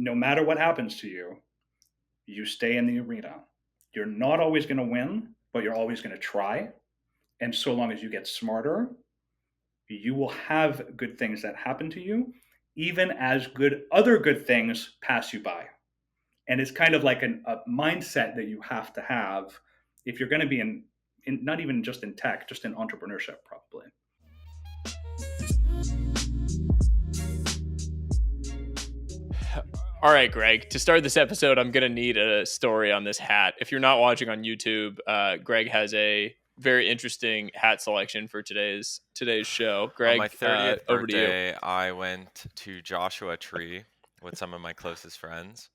no matter what happens to you, you stay in the arena. You're not always going to win, but you're always going to try. And so long as you get smarter, you will have good things that happen to you, even as other good things pass you by. And it's kind of like a mindset that you have to have if you're going to be in not even just in tech, just in entrepreneurship, probably. All right, Greg, to start this episode, I'm going to need a story on this hat. If you're not watching on YouTube, Greg has a very interesting hat selection for today's show. Greg, on my 30th over to you. birthday, I went to Joshua Tree with some of my closest friends,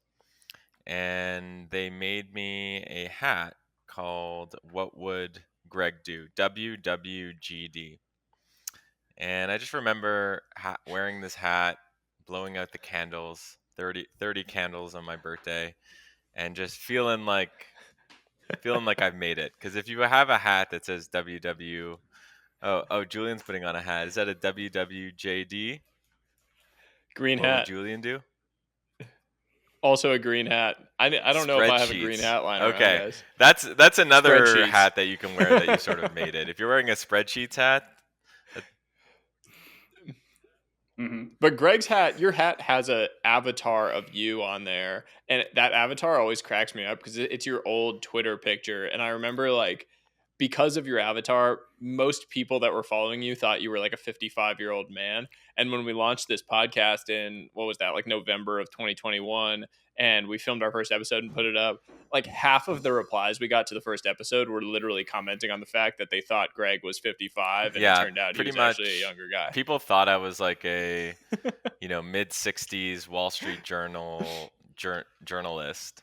and they made me a hat called What Would Greg Do? WWGD. And I just remember wearing this hat, blowing out the candles, 30 candles on my birthday, and just feeling like I've made it. Because if you have a hat that says WW, oh, Julian's putting on a hat. Is that a WWJD? Green What hat. would Julien do? Also a green hat. I don't know if I have a green hat line. Okay, around, guys. That's another hat that you can wear that you sort of made it. If you're wearing a spreadsheets hat. But Greg's hat, your hat has a avatar of you on there, and that avatar always cracks me up because it's your old Twitter picture. And I remember, like, because of your avatar, most people that were following you thought you were like a 55-year-old man. And when we launched this podcast in, what was that, like November of 2021, and we filmed our first episode and put it up, like half of the replies we got to the first episode were literally commenting on the fact that they thought Greg was 55, and it turned out he was actually a younger guy. People thought I was like a, mid-60s Wall Street Journal journalist.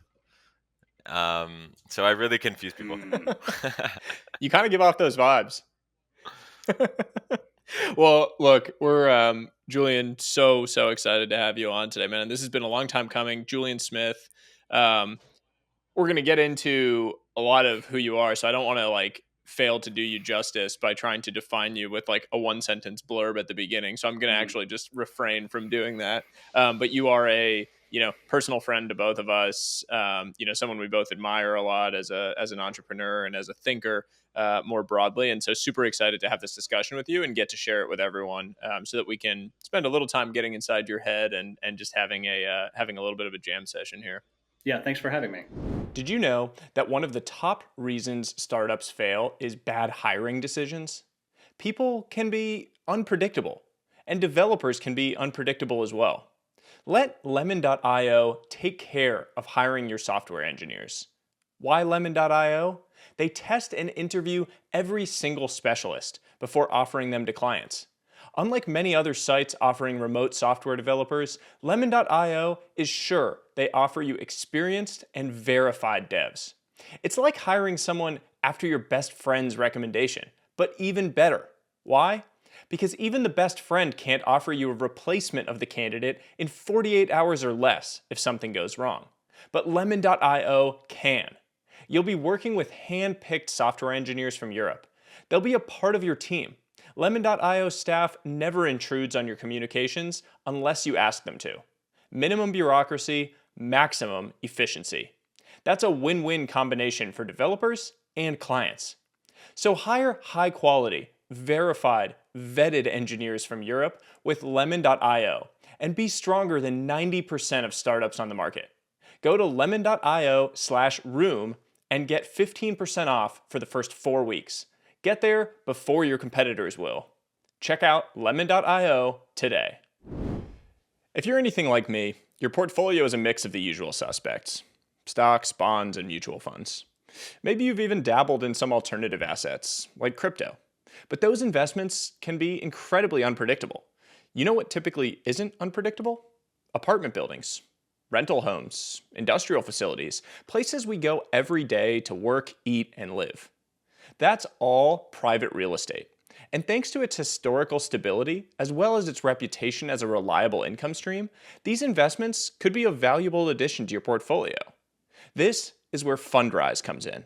So I really confuse people. You kind of give off those vibes. Well, look, we're Julien, so excited to have you on today, man. This has been a long time coming. Julien Smith. We're going to get into a lot of who you are, so I don't want to fail to do you justice by trying to define you with like a one sentence blurb at the beginning. So I'm going to actually just refrain from doing that. But you are a personal friend to both of us. Someone we both admire a lot as an entrepreneur and as a thinker more broadly. And so super excited to have this discussion with you and get to share it with everyone so that we can spend a little time getting inside your head and just having a little bit of a jam session here. Yeah, thanks for having me. Did you know that one of the top reasons startups fail is bad hiring decisions? People can be unpredictable, and developers can be unpredictable as well. Let Lemon.io take care of hiring your software engineers. Why Lemon.io? They test and interview every single specialist before offering them to clients. Unlike many other sites offering remote software developers, Lemon.io is sure they offer you experienced and verified devs. It's like hiring someone after your best friend's recommendation, but even better. Why? Because even the best friend can't offer you a replacement of the candidate in 48 hours or less if something goes wrong. But Lemon.io can. You'll be working with hand-picked software engineers from Europe. They'll be a part of your team. Lemon.io staff never intrudes on your communications unless you ask them to. Minimum bureaucracy, maximum efficiency. That's a win-win combination for developers and clients. So hire high-quality, verified, vetted engineers from Europe with Lemon.io and be stronger than 90% of startups on the market. Go to lemon.io/room and get 15% off for the first 4 weeks. Get there before your competitors will. Check out lemon.io today. If you're anything like me, your portfolio is a mix of the usual suspects: stocks, bonds, and mutual funds. Maybe you've even dabbled in some alternative assets, like crypto. But those investments can be incredibly unpredictable. You know what typically isn't unpredictable? Apartment buildings, rental homes, industrial facilities, places we go every day to work, eat, and live. That's all private real estate. And thanks to its historical stability, as well as its reputation as a reliable income stream, these investments could be a valuable addition to your portfolio. This is where Fundrise comes in.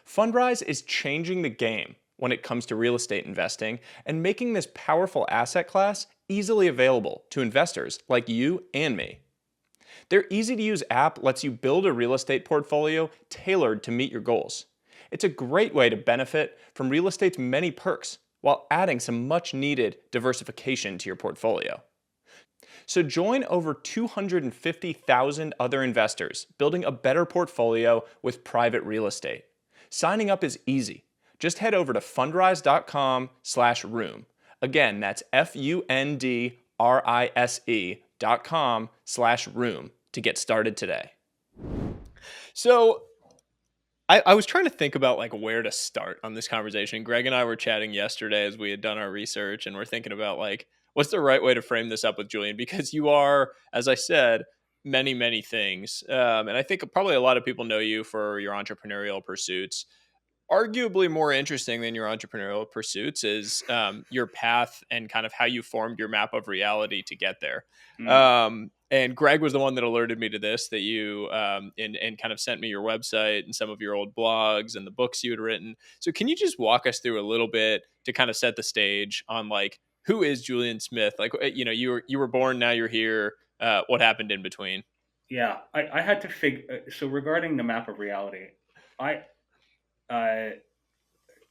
Fundrise is changing the game when it comes to real estate investing and making this powerful asset class easily available to investors like you and me. Their easy to use app lets you build a real estate portfolio tailored to meet your goals. It's a great way to benefit from real estate's many perks while adding some much needed diversification to your portfolio. So join over 250,000 other investors building a better portfolio with private real estate. Signing up is easy. Just head over to fundrise.com/room. Again, that's fundrise.com/room to get started today. So I was trying to think about like where to start on this conversation. Greg and I were chatting yesterday as we had done our research, and we're thinking about like what's the right way to frame this up with Julian, because you are, as I said, many things, and I think probably a lot of people know you for your entrepreneurial pursuits. Arguably more interesting than your entrepreneurial pursuits is your path and kind of how you formed your map of reality to get there. Mm. And Greg was the one that alerted me to this, that you and kind of sent me your website and some of your old blogs and the books you had written. So can you just walk us through a little bit to kind of set the stage on like who is Julian Smith? Like you were born, now you're here. What happened in between? Yeah, I had to figure. So regarding the map of reality, I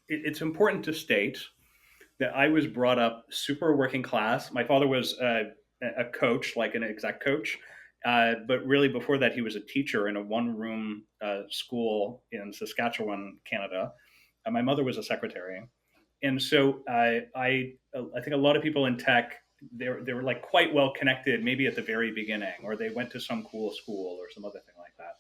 it's important to state that I was brought up super working class. My father was a coach, like an exec coach, but really before that, he was a teacher in a one-room school in Saskatchewan, Canada. My mother was a secretary, and so I think a lot of people in tech they were like quite well connected, maybe at the very beginning, or they went to some cool school or some other thing like that.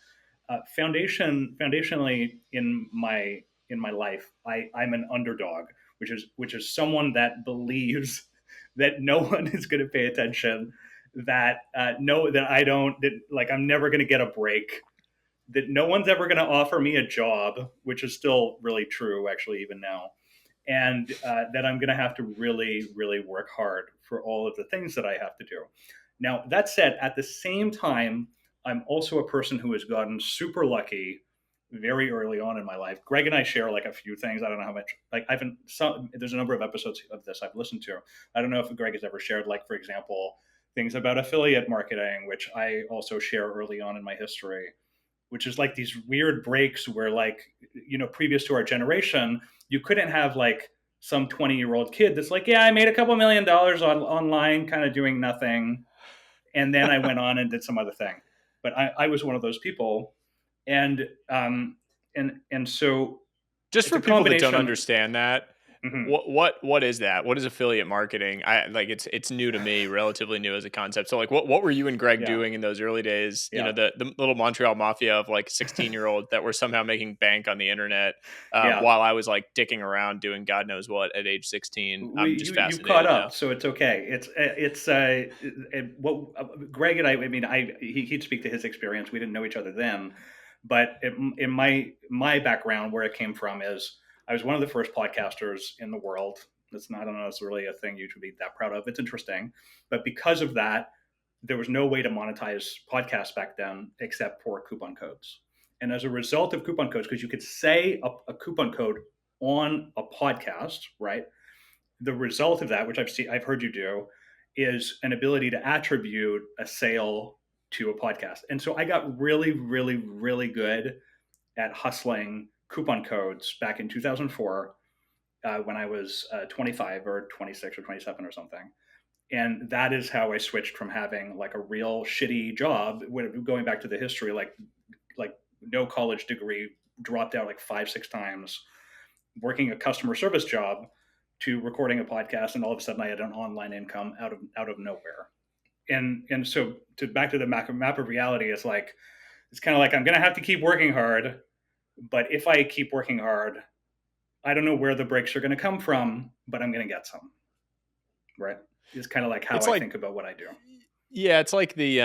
Foundationally in my life, I'm an underdog, which is someone that believes that no one is going to pay attention, that no that I don't that like I'm never going to get a break, that no one's ever going to offer me a job, which is still really true actually even now, and that I'm going to have to really work hard for all of the things that I have to do. Now, that said, at the same time, I'm also a person who has gotten super lucky very early on in my life. Greg and I share like a few things. I don't know how much, like, I've been, some, there's a number of episodes of this I've listened to. I don't know if Greg has ever shared, like, for example, things about affiliate marketing, which I also share early on in my history, which is like these weird breaks where, like, previous to our generation, you couldn't have like some 20-year-old kid that's like, yeah, I made a couple $1 million online kind of doing nothing, and then I went on and did some other thing. But I was one of those people, and so Just it's for a people that don't combination. understand that, Mhm. what is that? What is affiliate marketing? I like it's new to me, relatively new as a concept. So like what were you and Greg Yeah, doing in those early days? You know, yeah, the little Montreal mafia of like 16-year-old that were somehow making bank on the internet, yeah. while I was like dicking around doing God knows what at age 16. I'm just You caught fascinated now. up, so it's okay. What Greg and I mean, he'd speak to his experience. We didn't know each other then, but in my background, where it came from is I was one of the first podcasters in the world. That's not, I don't know, it's really a thing you should be that proud of. It's interesting, but because of that, there was no way to monetize podcasts back then except for coupon codes. And as a result of coupon codes, because you could say a coupon code on a podcast, right? The result of that, which I've heard you do, is an ability to attribute a sale to a podcast. And so I got really good at hustling coupon codes back in 2004, when I was 25 or 26 or 27 or something. And that is how I switched from having like a real shitty job, going back to the history, like no college degree, dropped out like 5 6 times, working a customer service job, to recording a podcast, and all of a sudden I had an online income out of nowhere. And so to back to the map of reality, it's kind of like I'm gonna have to keep working hard, but if I keep working hard, I don't know where the breaks are gonna come from, but I'm gonna get some. Right? It's kind of like how It's I like think about what I do. yeah, it's like this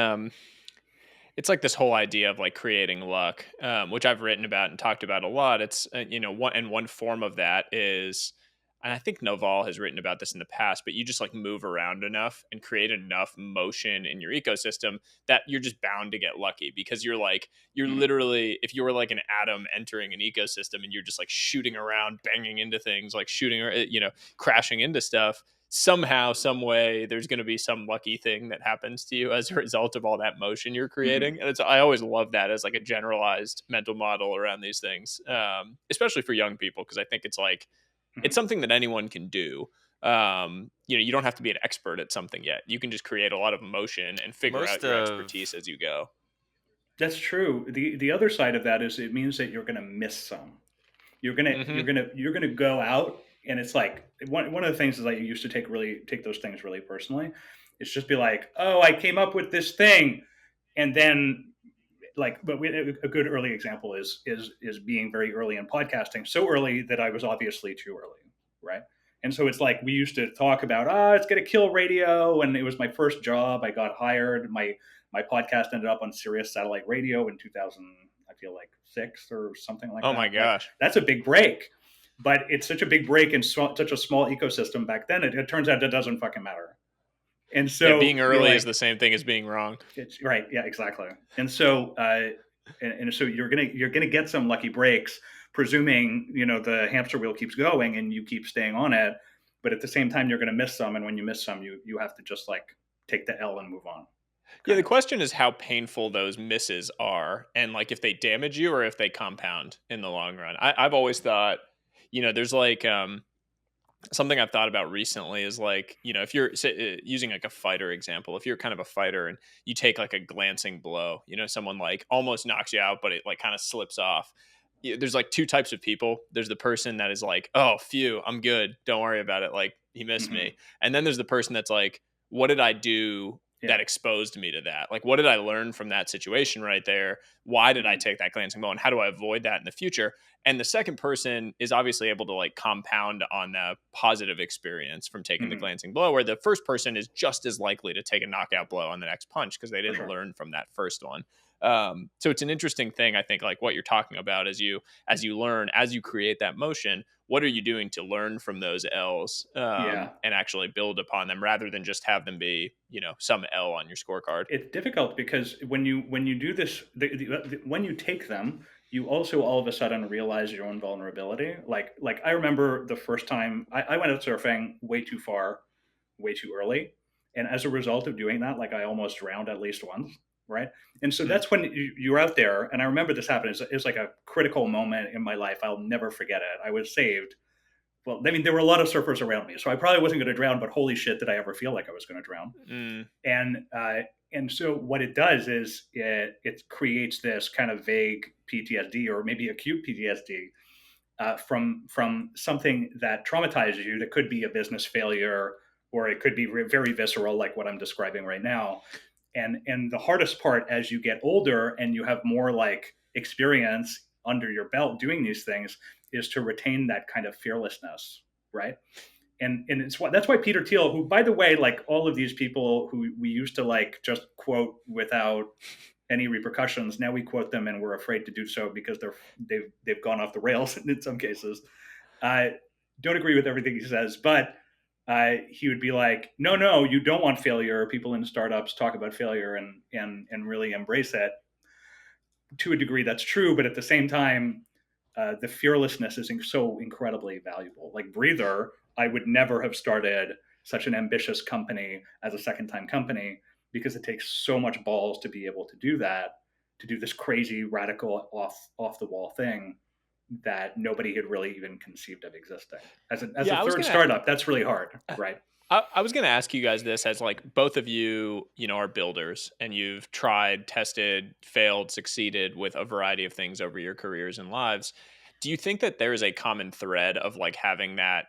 whole idea of like creating luck, which I've written about and talked about a lot. It's one form of that is and I think Naval has written about this in the past, but you just like move around enough and create enough motion in your ecosystem that you're just bound to get lucky, because you're Mhm. literally, if you were like an atom entering an ecosystem and you're just like shooting around, banging into things, like crashing into stuff, somehow, some way, there's going to be some lucky thing that happens to you as a result of all that motion you're Mhm. creating. And I always love that as like a generalized mental model around these things, especially for young people, because I think it's Mhm. something that anyone can do. You don't have to be an expert at something yet. You can just create a lot of motion and figure out Most your expertise of as you go. That's true. The other side of that is it means that you're going to miss some. Hmm. You're gonna go out, and it's like one of the things is I used to take those things really personally. It's just be like, oh, I came up with this thing, and then like, but a good early example is being very early in podcasting, so early that I was obviously too early, right? And so it's like we used to talk about, it's gonna kill radio, and it was my first job. I got hired. My podcast ended up on Sirius Satellite Radio in 2000. I feel like 6 or something like Oh my that. Like gosh. that's a big break, but it's such a big break in such a small ecosystem back then. It turns out that doesn't fucking matter. And Yeah, so being you're early is the like, same thing as being wrong. it's right. Yeah, exactly. And so, and so you're gonna get some lucky breaks, presuming the hamster wheel keeps going and you keep staying on it. But at the same time, you're gonna miss some, and when you miss some, you have to just like take the L and move on, Yeah, the kind of. question is how painful those misses are, and like if they damage you or if they compound in the long run. I've always thought, there's like something I've thought about recently is like, if you're using like a fighter example, if you're kind of a fighter and you take like a glancing blow, someone like almost knocks you out, but it like kind of slips off. There's like two types of people. There's the person that is like, oh, phew, I'm good. Don't worry about it. Like he missed Hmm. me. And then there's the person that's like, what did I do Yeah. that exposed me to that? Like, what did I learn from that situation right there? Why did I Hmm. take that glancing blow? And how do I avoid that in the future? And the second person is obviously able to like compound on the positive experience from taking the Hmm. glancing blow, where the first person is just as likely to take a knockout blow on the next punch because they For didn't sure. learn from that first one. So it's an interesting thing, I think, like what you're talking about as you learn, as you create that motion, what are you doing to learn from those L's, Yeah. and actually build upon them rather than just have them be, some L on your scorecard. It's difficult because when you do this, when you take them, you also all of a sudden realize your own vulnerability. Like I remember the first time I went out surfing way too far, way too early, and as a result of doing that, like I almost drowned at least once, right? And so Mm. that's when you're out there, and I remember this happened. It's like a critical moment in my life. I'll never forget it. I was saved. Well, I mean, there were a lot of surfers around me, so I probably wasn't going to drown. But holy shit, did I ever feel like I was going to drown? Mm. And so what it does is it creates this kind of vague PTSD or maybe acute PTSD from something that traumatizes you. That could be a business failure, or it could be very visceral, like what I'm describing right now. And the hardest part as you get older and you have more like experience under your belt doing these things is to retain that kind of fearlessness, right? And that's why Peter Thiel, who by the way, like all of these people who we used to like just quote without any repercussions, now we quote them and we're afraid to do so because they've gone off the rails in some cases. I don't agree with everything he says, but he would be like, no, you don't want failure. People in startups talk about failure and really embrace it. To a degree, that's true, but at the same time, the fearlessness is so incredibly valuable. Like Breather, I would never have started such an ambitious company as a second time company because it takes so much balls to be able to do that, to do this crazy radical off the wall thing that nobody had really even conceived of existing. As a Yeah, third startup, that's really hard, right? I was going to ask you guys this, as like both of you, are builders and you've tried, tested, failed, succeeded with a variety of things over your careers and lives. Do you think that there is a common thread of like having that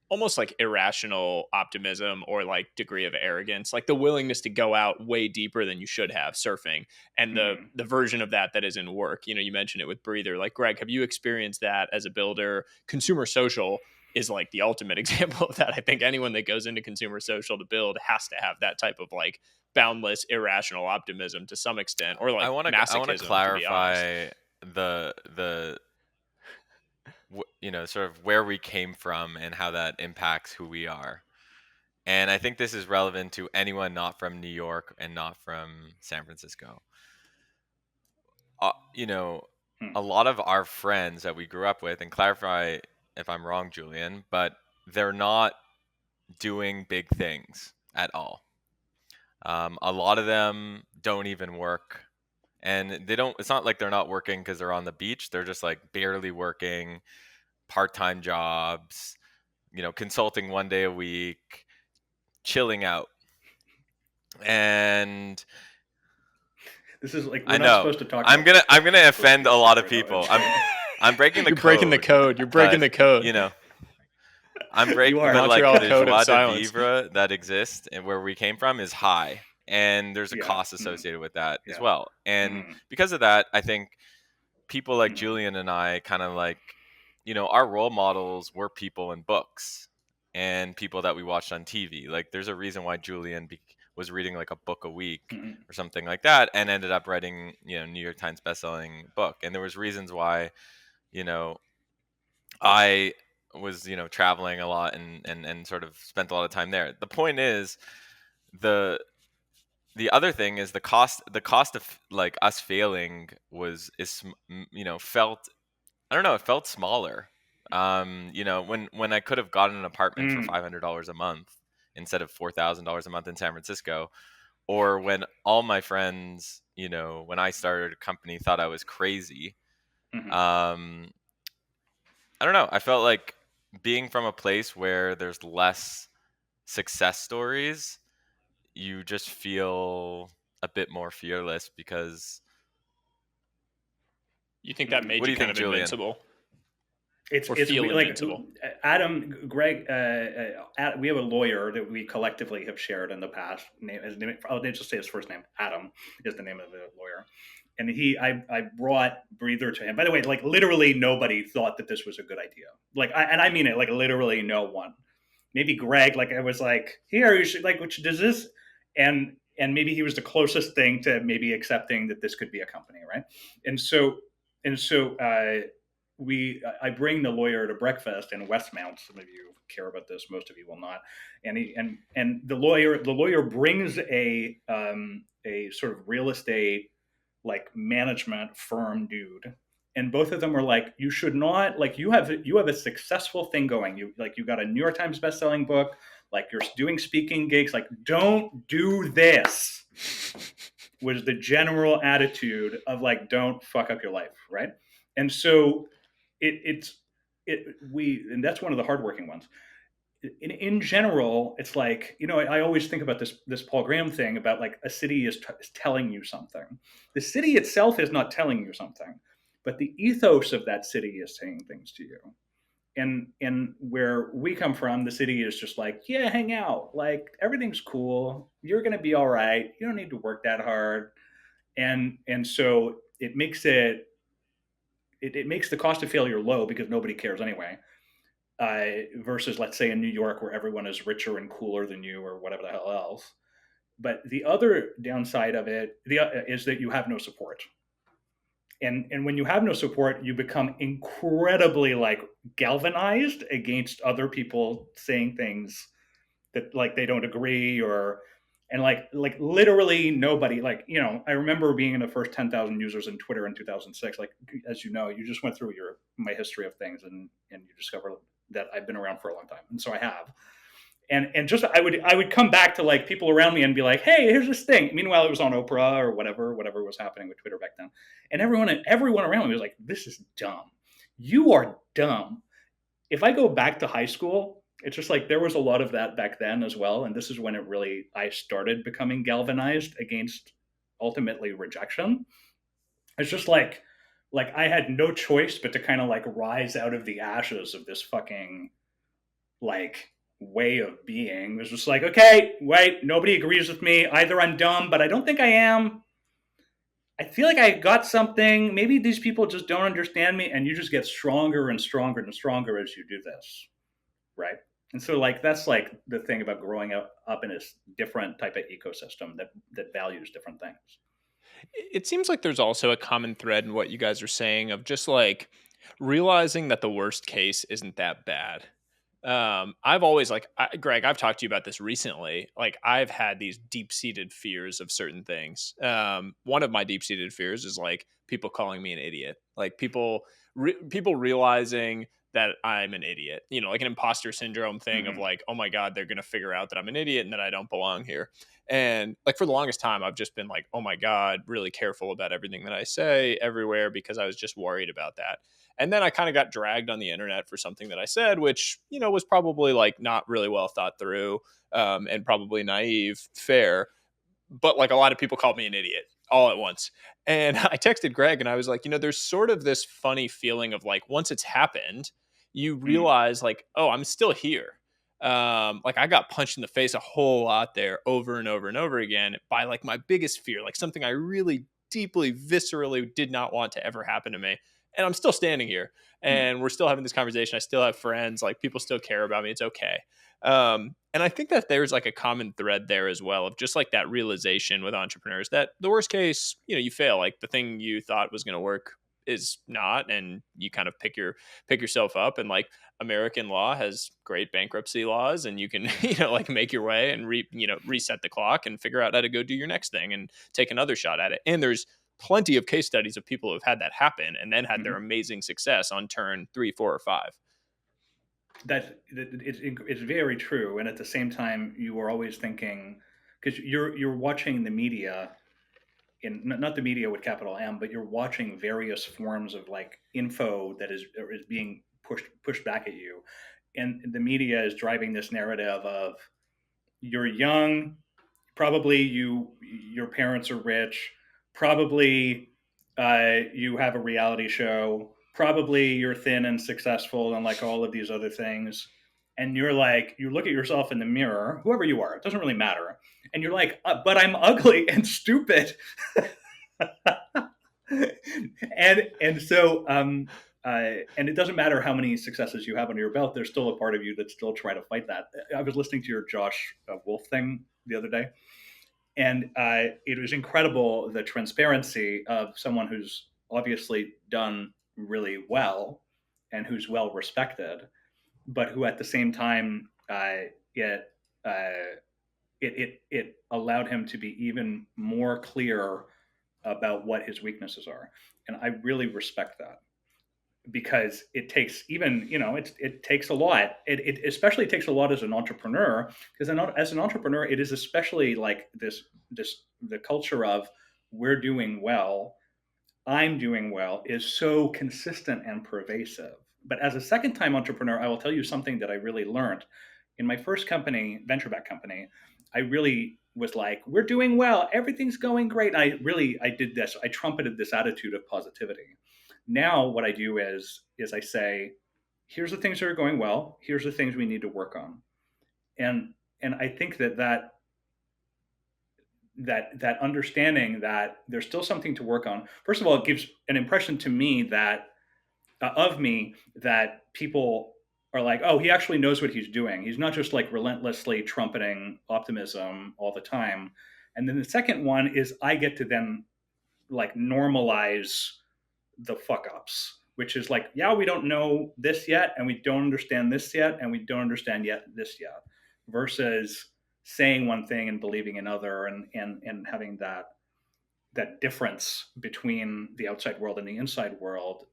almost like irrational optimism or like degree of arrogance, like the willingness to go out way deeper than you should have surfing, and Mm-hmm. the version of that is in work? You mentioned it with Breather. Like Greg, have you experienced that as a builder? Consumer social is like the ultimate example of that. I think anyone that goes into consumer social to build has to have that type of like boundless irrational optimism to some extent, or like I want to masochism, to be honest. clarify the sort of where we came from and how that impacts who we are. And I think this is relevant to anyone not from New York and not from San Francisco. You know, Hmm. a lot of our friends that we grew up with, and clarify if I'm wrong, Julian, but they're not doing big things at all. A lot of them don't even work, and they don't. It's not like they're not working because they're on the beach. They're just like barely working, part-time jobs, consulting one day a week, chilling out. And This is like, we're I not know supposed to talk I'm about gonna this I'm stuff gonna for offend a people lot of right now. people. I'm breaking the You're breaking the code, code. You're breaking but the code. I'm You breaking, are. but like Montreal the code of joie de silence. vivre that exists and where we came from is high, and there's a Yeah. cost associated with that as Yeah. well. And Mm. because of that, I think people like Mm. Julian and I kind of like, our role models were people in books and people that we watched on TV. Like, there's a reason why Julian was reading like a book a week Mm. or something like that, and ended up writing, New York Times bestselling book. And there was reasons why, you know, I was, traveling a lot and sort of spent a lot of time there. The point is, the the other thing is the cost of like us failing felt, I don't know, it felt smaller. When I could have gotten an apartment for Mm. $500 a month instead of $4,000 a month in San Francisco, or when all my friends, when I started a company, thought I was crazy. Mm. Um, I don't know. I felt like being from a place where there's less success stories, you just feel a bit more fearless because. You think that Mm. made What do you you kind think, of Julian? invincible or It's feel like invincible? Adam, Greg, we have a lawyer that we collectively have shared in the past. I'll just say his first name. Adam is the name of the lawyer. And I brought Breather to him. By the way, like literally nobody thought that this was a good idea. And I mean it, like literally no one. Maybe Greg, like I was like, here, you should like, which does this? And maybe he was the closest thing to maybe accepting that this could be a company, right? And so and so I bring the lawyer to breakfast in Westmount. Some of you care about this, most of you will not. And the lawyer brings a sort of real estate like management firm dude, and both of them were like, you should not, like, you have a successful thing going, you got a New York Times best-selling book, like you're doing speaking gigs, like don't do this, was the general attitude of like, don't fuck up your life, right? And so it's and that's one of the hardworking ones. In general, it's like, I always think about this Paul Graham thing about like a city is telling you something. The city itself is not telling you something, but the ethos of that city is saying things to you. And where we come from, the city is just like, yeah, hang out, like everything's cool, you're gonna be all right, you don't need to work that hard. And so it makes the cost of failure low because nobody cares anyway, versus let's say in New York where everyone is richer and cooler than you or whatever the hell else. But the other downside of it is that you have no support. And when you have no support, you become incredibly like galvanized against other people saying things that like they don't agree, or and like literally nobody, like, I remember being in the first 10,000 users in Twitter in 2006. Like, as you just went through my history of things, and you discover that I've been around for a long time, and so I have. And just I would come back to like people around me and be like, hey, here's this thing. Meanwhile, it was on Oprah or whatever was happening with Twitter back then, and everyone around me was like, this is dumb. You are dumb. If I go back to high school, it's just like there was a lot of that back then as well, and this is when I started becoming galvanized against ultimately rejection. It's just like I had no choice but to kind of like rise out of the ashes of this fucking like way of being. It was just like, okay, wait, nobody agrees with me. Either I'm dumb, but I don't think I am. I feel like I got something. Maybe these people just don't understand me, and you just get stronger and stronger and stronger as you do this, right? And so like that's like the thing about growing up in a different type of ecosystem that values different things. It seems like there's also a common thread in what you guys are saying of just like Realizing that the worst case isn't that bad. I've always Greg, I've talked to you about this recently. Like I've had these deep seated fears of certain things. One of my deep seated fears is like people calling me an idiot, like people realizing that I'm an idiot, like an imposter syndrome thing of Hmm. like, oh my God, they're going to figure out that I'm an idiot and that I don't belong here. And like for the longest time, I've just been like, oh my God, really careful about everything that I say everywhere because I was just worried about that. And then I kind of got dragged on the internet for something that I said, which, was probably like not really well thought through, and probably naive, fair. But like a lot of people called me an idiot all at once. And I texted Greg and I was like, there's sort of this funny feeling of like once it's happened, you Hmm. realize like, oh, I'm still here. Like I got punched in the face a whole lot there over and over and over again by like my biggest fear, like something I really deeply, viscerally did not want to ever happen to me. And I'm still standing here Hmm. and we're still having this conversation. I still have friends, like people still care about me. It's okay. And I think that there's like a common thread there as well of just like that realization with entrepreneurs that the worst case, you fail. Like the thing you thought was going to work is not, and you kind of pick yourself up. And like American law has great bankruptcy laws, and you can like make your way and reset the clock and figure out how to go do your next thing and take another shot at it. And there's plenty of case studies of people who have had that happen and then had their Hmm. amazing success on turn 3, 4, or 5. It's very true, and at the same time, you are always thinking because you're watching the media not the media with capital M, but you're watching various forms of like info that is being pushed back at you, and the media is driving this narrative of you're young, probably your parents are rich, probably you have a reality show, probably you're thin and successful and like all of these other things, and you're like you look at yourself in the mirror, whoever you are, it doesn't really matter, and you're like, but I'm ugly and stupid. And so and it doesn't matter how many successes you have under your belt, there's still a part of you that's still trying to fight that. I was listening to your Josh Wolf thing the other day, and it was incredible the transparency of someone who's obviously done really well and who's well respected, but who at the same time it, uh, it allowed him to be even more clear about what his weaknesses are, and I really respect that because it takes even it takes a lot. It especially takes a lot as an entrepreneur because as an entrepreneur, it is especially like this the culture of we're doing well, I'm doing well is so consistent and pervasive. But as a second time entrepreneur, I will tell you something that I really learned in my first company, venture back company. I really was like, we're doing well, everything's going great. And I did this. I trumpeted this attitude of positivity. Now what I do is I say, here's the things that are going well, here's the things we need to work on. And I think that understanding that there's still something to work on. First of all, it gives an impression to me that of me that people are like, oh, he actually knows what he's doing. He's not just like relentlessly trumpeting optimism all the time. And then the second one is I get to then like normalize the fuck ups, which is like, yeah, we don't know this yet, and we don't understand this yet, and we don't understand yet this yet, versus saying one thing and believing another, and having that difference between the outside world and the inside world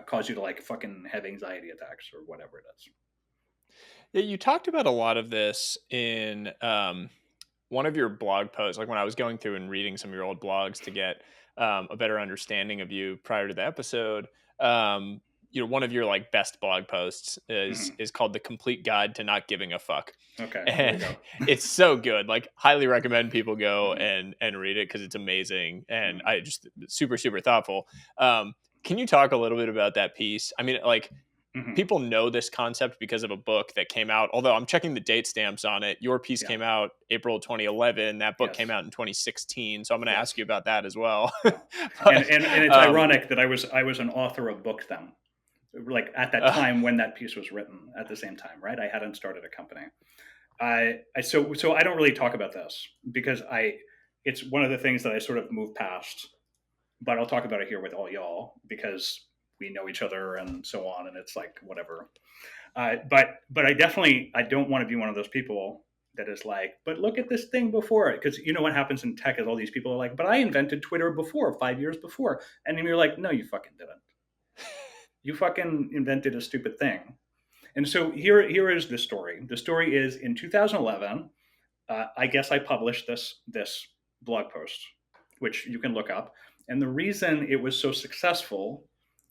cause you to like fucking have anxiety attacks or whatever it is. Yeah, you talked about a lot of this in one of your blog posts. Like when I was going through and reading some of your old blogs to get a better understanding of you prior to the episode. One of your like best blog posts is Mm-hmm. is called "The Complete Guide to Not Giving a Fuck," Okay, there we and go. it's so good. Like, highly recommend people go Mm-hmm. and read it because it's amazing, and Mm-hmm. I just super thoughtful. Can you talk a little bit about that piece? I mean, like Mm-hmm. people know this concept because of a book that came out. Although I'm checking the date stamps on it. Your piece Yeah. came out April 2011. That book came Yes. out in 2016. So I'm going to ask Yes. you about that as well. Yeah. And But and it's um, ironic that I was an author of books then, like at that uh, time when that piece was written at the same time, right? I hadn't started a company. So I don't really talk about this because it's one of the things that I sort of move past, but I'll talk about it here with all y'all because we know each other and so on, and it's like whatever. But I don't want to be one of those people that is like, but look at this thing before it, because you know what happens in tech is all these people are like, but I invented Twitter before 5 years before, and then you're like, no, you fucking didn't. You fucking invented a stupid thing. And so here is the story. The story is in 2011. I guess I published this blog post, which you can look up. And the reason it was so successful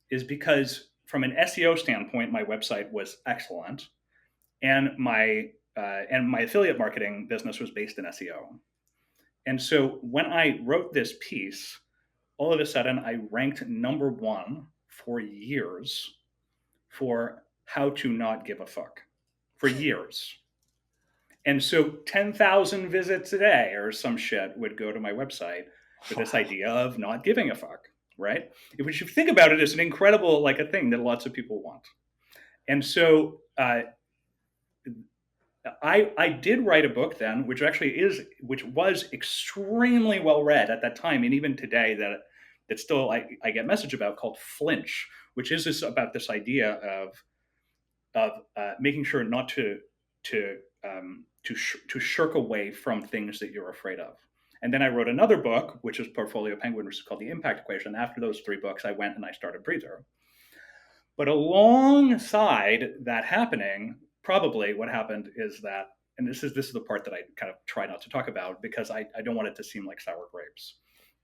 is because, from an SEO standpoint, my website was excellent, and my affiliate marketing business was based in SEO. And so when I wrote this piece, all of a sudden I ranked number one for years for how to not give a fuck for years. And so 10,000 visits a day or some shit would go to my website with this idea of not giving a fuck, right? If you think about it, it's an incredible, like, a thing that lots of people want. And so I did write a book then, which was extremely well read at that time, and even today that still I get message about, called Flinch, which is about this idea of making sure not to shirk away from things that you're afraid of. And then I wrote another book, which is Portfolio Penguin, which is called The Impact Equation. After those three books, I went and I started Breather. But alongside that happening, probably what happened is that, and this is the part that I kind of try not to talk about, because I don't want it to seem like sour grapes.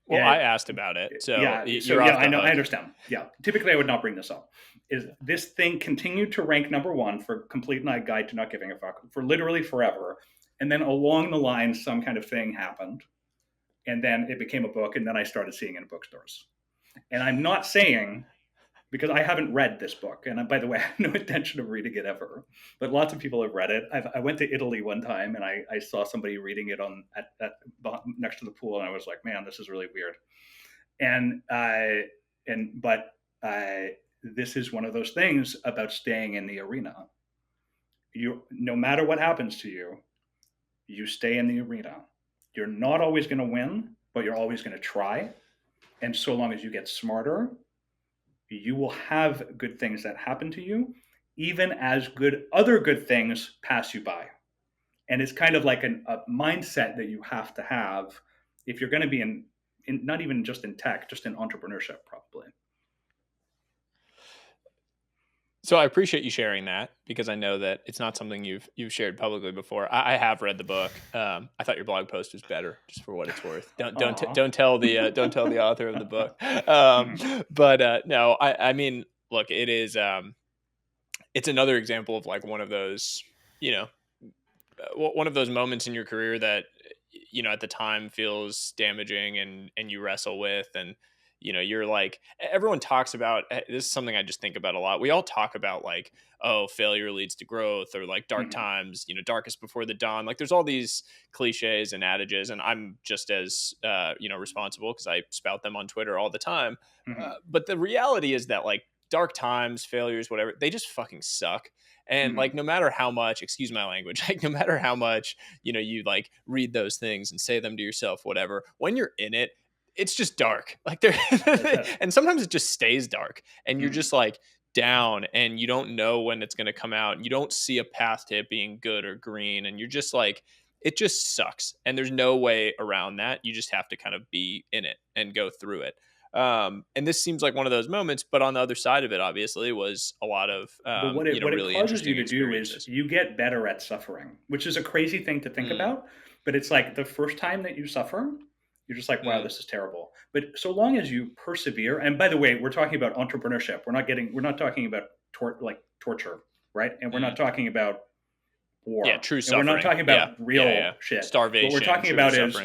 Well, I asked about it, so I know, I understand. Yeah, typically I would not bring this up. Is this thing continued to rank number one for Complete Guide to Not Giving a Fuck for literally forever, and then along the line some kind of thing happened, and then it became a book, and then I started seeing it in bookstores. And I'm not saying, because I haven't read this book, and by the way, I have no intention of reading it ever, but lots of people have read it. I went to Italy one time, and I saw somebody reading it next to the pool, and I was like, man, this is really weird. But this is one of those things about staying in the arena. No matter what happens to you, you stay in the arena. You're not always going to win, but you're always going to try. And so long as you get smarter, you will have good things that happen to you, even as other good things pass you by. And it's kind of like a mindset that you have to have if you're going to be in not even just in tech, just in entrepreneurship, probably. So I appreciate you sharing that, because I know that it's not something you've shared publicly before. I have read the book. I thought your blog post was better, just for what it's worth. Don't tell the author of the book. But no, I mean, look, it is it's another example of like one of those moments in your career that at the time feels damaging and you wrestle with, and you're like, everyone talks about, this is something I just think about a lot. We all talk about like, oh, failure leads to growth, or like dark times, darkest before the dawn. Like there's all these cliches and adages, and I'm just as, responsible, because I spout them on Twitter all the time. But the reality is that like dark times, failures, whatever, they just fucking suck. And like, no matter how much, excuse my language, like no matter how much, you like read those things and say them to yourself, whatever, when you're in it, it's just dark. Like there, and sometimes it just stays dark, and you're just like down, and you don't know when it's going to come out. And you don't see a path to it being good or green, and you're just like, it just sucks. And there's no way around that. You just have to kind of be in it and go through it. And this seems like one of those moments, but on the other side of it, obviously, was a lot of what it really causes you to do is you get better at suffering, which is a crazy thing to think about. But it's like the first time that you suffer, you're just like, wow, this is terrible. But so long as you persevere, and by the way, we're talking about entrepreneurship. We're not talking about torture, right? And we're not talking about war. Yeah, true suffering. And we're not talking about real shit. Starvation. What we're talking about is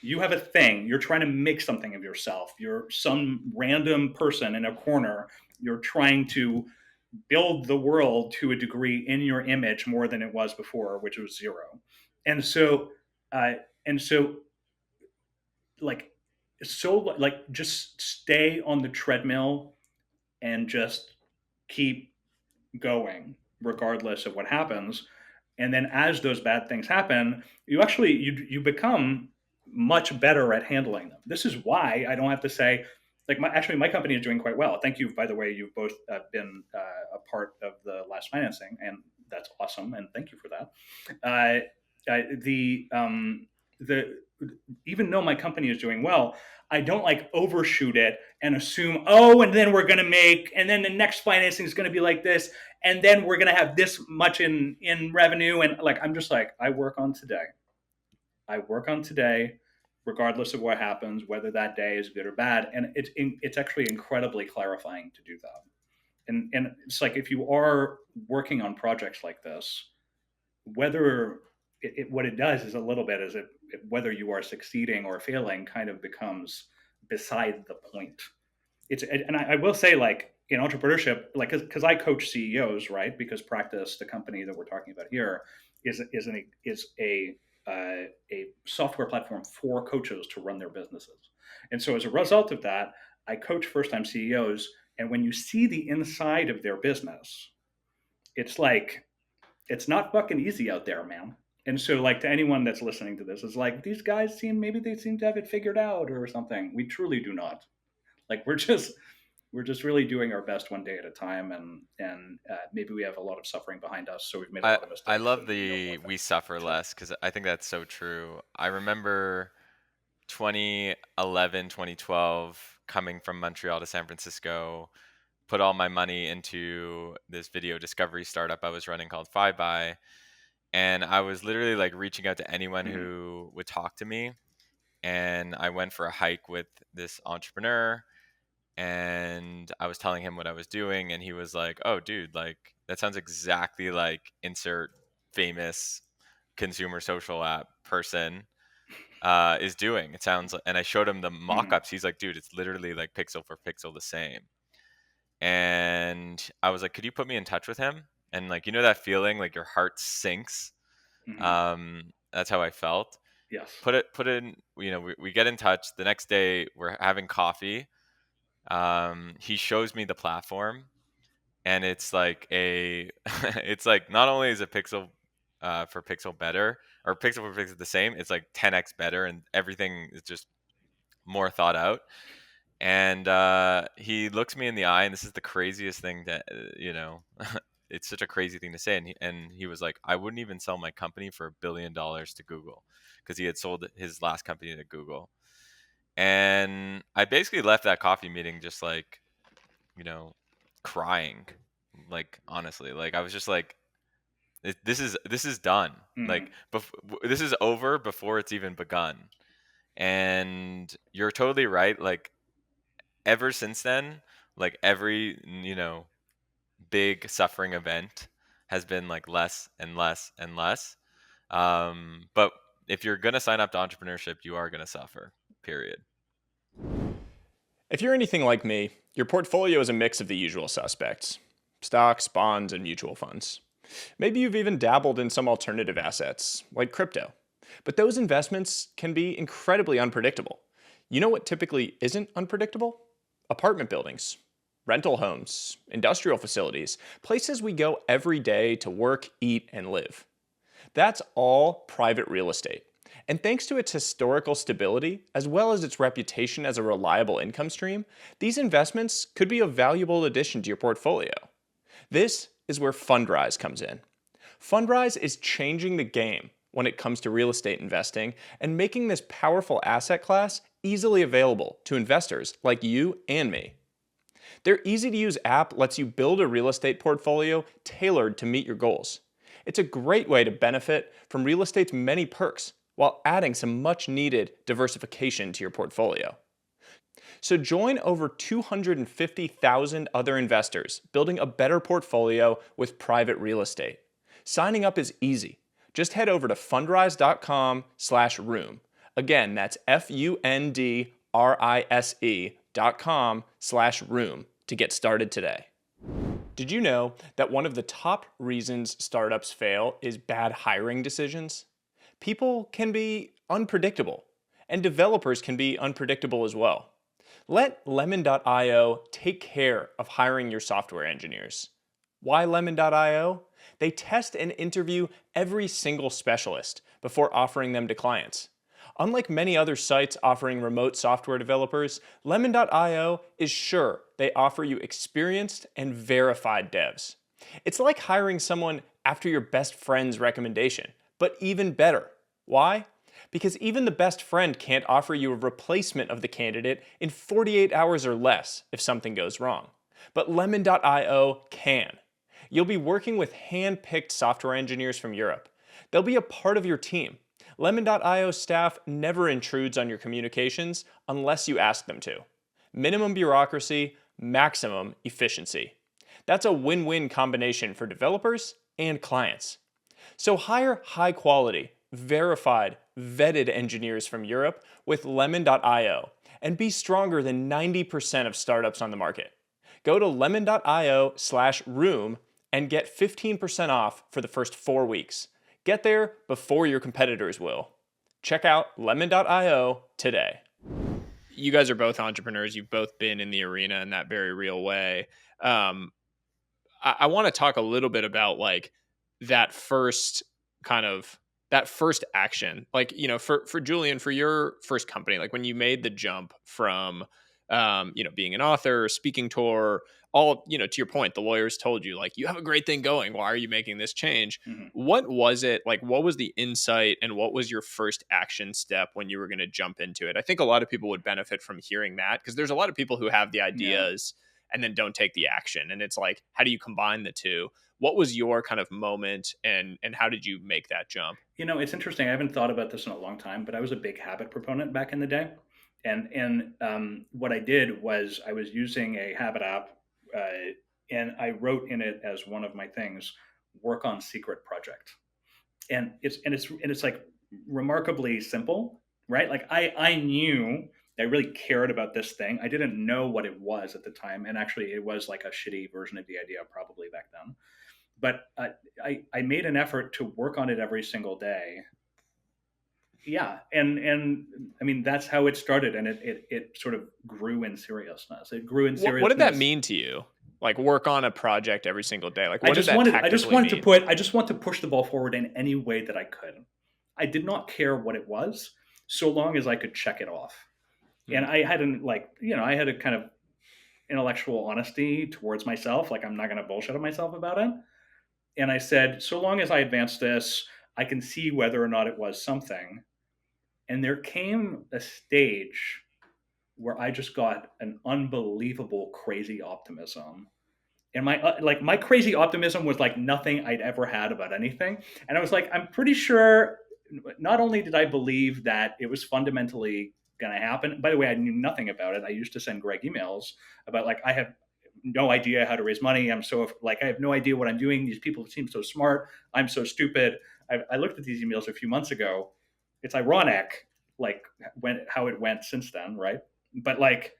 you have a thing. You're trying to make something of yourself. You're some random person in a corner. You're trying to build the world to a degree in your image more than it was before, which was zero. And so just stay on the treadmill and just keep going regardless of what happens. And then as those bad things happen, you become much better at handling them. This is why I don't have to say, like my company is doing quite well. Thank you, by the way. You've both been a part of the last financing, and that's awesome. And thank you for that. The even though my company is doing well, I don't like overshoot it and assume, oh, and then we're going to make, and then the next financing is going to be like this, and then we're going to have this much in revenue. And like, I'm just like, I work on today. I work on today, regardless of what happens, whether that day is good or bad. And it's actually incredibly clarifying to do that. And it's like, if you are working on projects like this, whether what it does is a little bit is whether you are succeeding or failing kind of becomes beside the point. And I will say, like, in entrepreneurship, like, because I coach CEOs, right? Because Practice, the company that we're talking about here, is a software platform for coaches to run their businesses. And so as a result of that, I coach first time CEOs, and when you see the inside of their business, it's like, it's not fucking easy out there, man. And so, like, to anyone that's listening to this, is like, these guys maybe they seem to have it figured out or something. We truly do not. Like, we're just really doing our best one day at a time, and maybe we have a lot of suffering behind us, so we've made a lot of I mistakes, love and no more the of them. we suffer less because I think that's so true. I remember 2011, 2012, coming from Montreal to San Francisco, put all my money into this video discovery startup I was running called 5by. And I was literally like reaching out to anyone Mm-hmm. who would talk to me. And I went for a hike with this entrepreneur and I was telling him what I was doing. And he was like, oh, dude, like that sounds exactly like insert famous consumer social app person is doing. It sounds, and I showed him the Mm-hmm. mock-ups. He's like, dude, it's literally like pixel for pixel the same. And I was like, could you put me in touch with him? And like, you know that feeling like your heart sinks. Mm-hmm. That's how I felt. Yes. Put in, we get in touch. The next day we're having coffee. He shows me the platform, and it's like it's like not only is it pixel for pixel better, or pixel for pixel the same, it's like 10x better, and everything is just more thought out. And he looks me in the eye, and this is the craziest thing that it's such a crazy thing to say. And he was like, I wouldn't even sell my company for $1 billion to Google, because he had sold his last company to Google. And I basically left that coffee meeting just like, crying. Like, honestly, like I was just like, this is done. Mm-hmm. Like, this is over before it's even begun. And you're totally right. Like, ever since then, like every big suffering event has been like less and less and less. But if you're gonna sign up to entrepreneurship, you are gonna suffer. Period. If you're anything like me, your portfolio is a mix of the usual suspects: stocks, bonds, and mutual funds. Maybe you've even dabbled in some alternative assets, like crypto. But those investments can be incredibly unpredictable. You know what typically isn't unpredictable? Apartment buildings, rental homes, industrial facilities, places we go every day to work, eat, and live. That's all private real estate. And thanks to its historical stability, as well as its reputation as a reliable income stream, these investments could be a valuable addition to your portfolio. This is where Fundrise comes in. Fundrise is changing the game when it comes to real estate investing and making this powerful asset class easily available to investors like you and me. Their easy-to-use app lets you build a real estate portfolio tailored to meet your goals. It's a great way to benefit from real estate's many perks while adding some much-needed diversification to your portfolio. So join over 250,000 other investors building a better portfolio with private real estate. Signing up is easy. Just head over to fundrise.com/room. Again, that's fundrise.com/room to get started today. Did you know that one of the top reasons startups fail is bad hiring decisions? People can be unpredictable, and developers can be unpredictable as well. Let Lemon.io take care of hiring your software engineers. Why Lemon.io? They test and interview every single specialist before offering them to clients. Unlike many other sites offering remote software developers, Lemon.io is sure they offer you experienced and verified devs. It's like hiring someone after your best friend's recommendation, but even better. Why? Because even the best friend can't offer you a replacement of the candidate in 48 hours or less if something goes wrong. But Lemon.io can. You'll be working with hand-picked software engineers from Europe. They'll be a part of your team. Lemon.io staff never intrudes on your communications unless you ask them to. Minimum bureaucracy, maximum efficiency. That's a win-win combination for developers and clients. So hire high-quality, verified, vetted engineers from Europe with Lemon.io and be stronger than 90% of startups on the market. Go to lemon.io/room and get 15% off for the first 4 weeks. Get there before your competitors will. Check out lemon.io today. You guys are both entrepreneurs. You've both been in the arena in that very real way. I want to talk a little bit about like that first action. Like, you know, for Julien, for your first company, like when you made the jump from being an author, speaking tour, all, to your point, the lawyers told you like, you have a great thing going. Why are you making this change? Mhm. What was it like? What was the insight and what was your first action step when you were going to jump into it? I think a lot of people would benefit from hearing that because there's a lot of people who have the ideas and then don't take the action. And it's like, how do you combine the two? What was your kind of moment and how did you make that jump? It's interesting. I haven't thought about this in a long time, but I was a big habit proponent back in the day. And what I did was I was using a habit app, and I wrote in it as one of my things, work on secret project. And it's like remarkably simple, right? Like I knew I really cared about this thing. I didn't know what it was at the time, and actually, it was like a shitty version of the idea probably back then. But I made an effort to work on it every single day. Yeah, and I mean that's how it started, and it sort of grew in seriousness. It grew in What did that seriousness. mean to you? Like work on a project every single day. Like I what did just that wanted I just tactically wanted to mean? put I just want to push the ball forward in any way that I could. I did not care what it was, so long as I could check it off. And I had I had a kind of intellectual honesty towards myself. Like I'm not going to bullshit myself about it. And I said, so long as I advance this, I can see whether or not it was something. And there came a stage where I just got an unbelievable crazy optimism. And my crazy optimism was like nothing I'd ever had about anything. And I was like, I'm pretty sure not only did I believe that it was fundamentally going to happen. By the way, I knew nothing about it. I used to send Greg emails about like I have no idea how to raise money. I have no idea what I'm doing. These people seem so smart. I'm so stupid. I looked at these emails a few months ago. It's ironic, like how it went since then, right? But like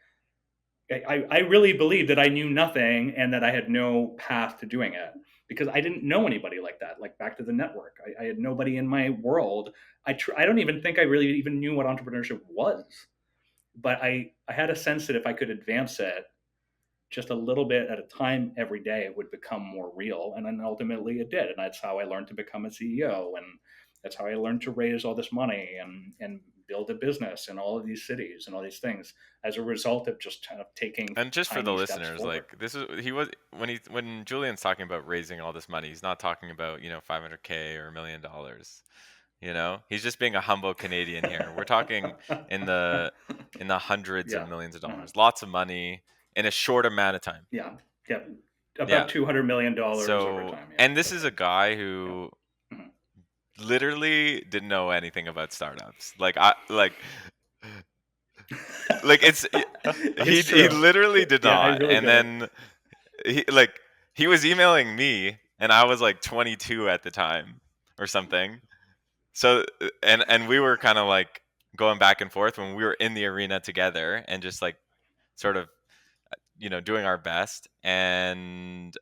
I really believed that I knew nothing and that I had no path to doing it because I didn't know anybody like that. Like back to the network, I had nobody in my world. I don't even think I really even knew what entrepreneurship was, but I had a sense that if I could advance it just a little bit at a time every day, it would become more real. And then ultimately it did. And that's how I learned to become a CEO. And that's how I learned to raise all this money and build a business in all of these cities and all these things as a result of just kind of taking And just for the tiny steps listeners, forward. like this is he was when Julian's talking about raising all this money, he's not talking about 500K or $1 million. He's just being a humble Canadian here. We're talking in the hundreds of Yeah. millions of Uh-huh. dollars, lots of money in a short amount of time. Yeah. Yeah. Yeah. About $200 million over So, time. Yeah. and this is a guy Yeah. who Mhm. literally didn't know anything about startups. Like it's It's he true. literally did Yeah, I not. really And did it. then he was emailing me and I was like 22 at the time or something. So and we were kind of like going back and forth when we were in the arena together and just like sort of doing our best and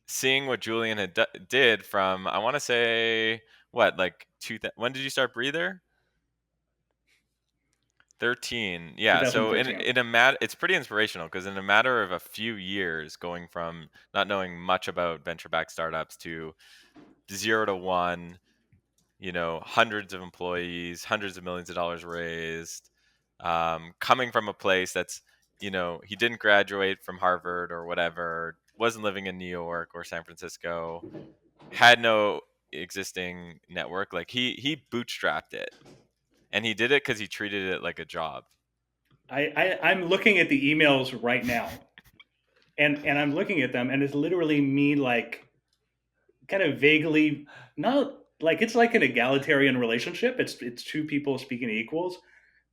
seeing what Julien had did from I want to say what like when did you start Breather? 13. Yeah, so 2013. it's pretty inspirational because in a matter of a few years going from not knowing much about venture backed startups to 0 to 1 hundreds of employees, hundreds of millions of dollars raised, coming from a place that's, he didn't graduate from Harvard or whatever, wasn't living in New York or San Francisco, had no existing network. Like he bootstrapped it, and he did it because he treated it like a job. I'm looking at the emails right now, and I'm looking at them, and it's literally me like kind of vaguely, not like it's like an egalitarian relationship. It's two people speaking equals,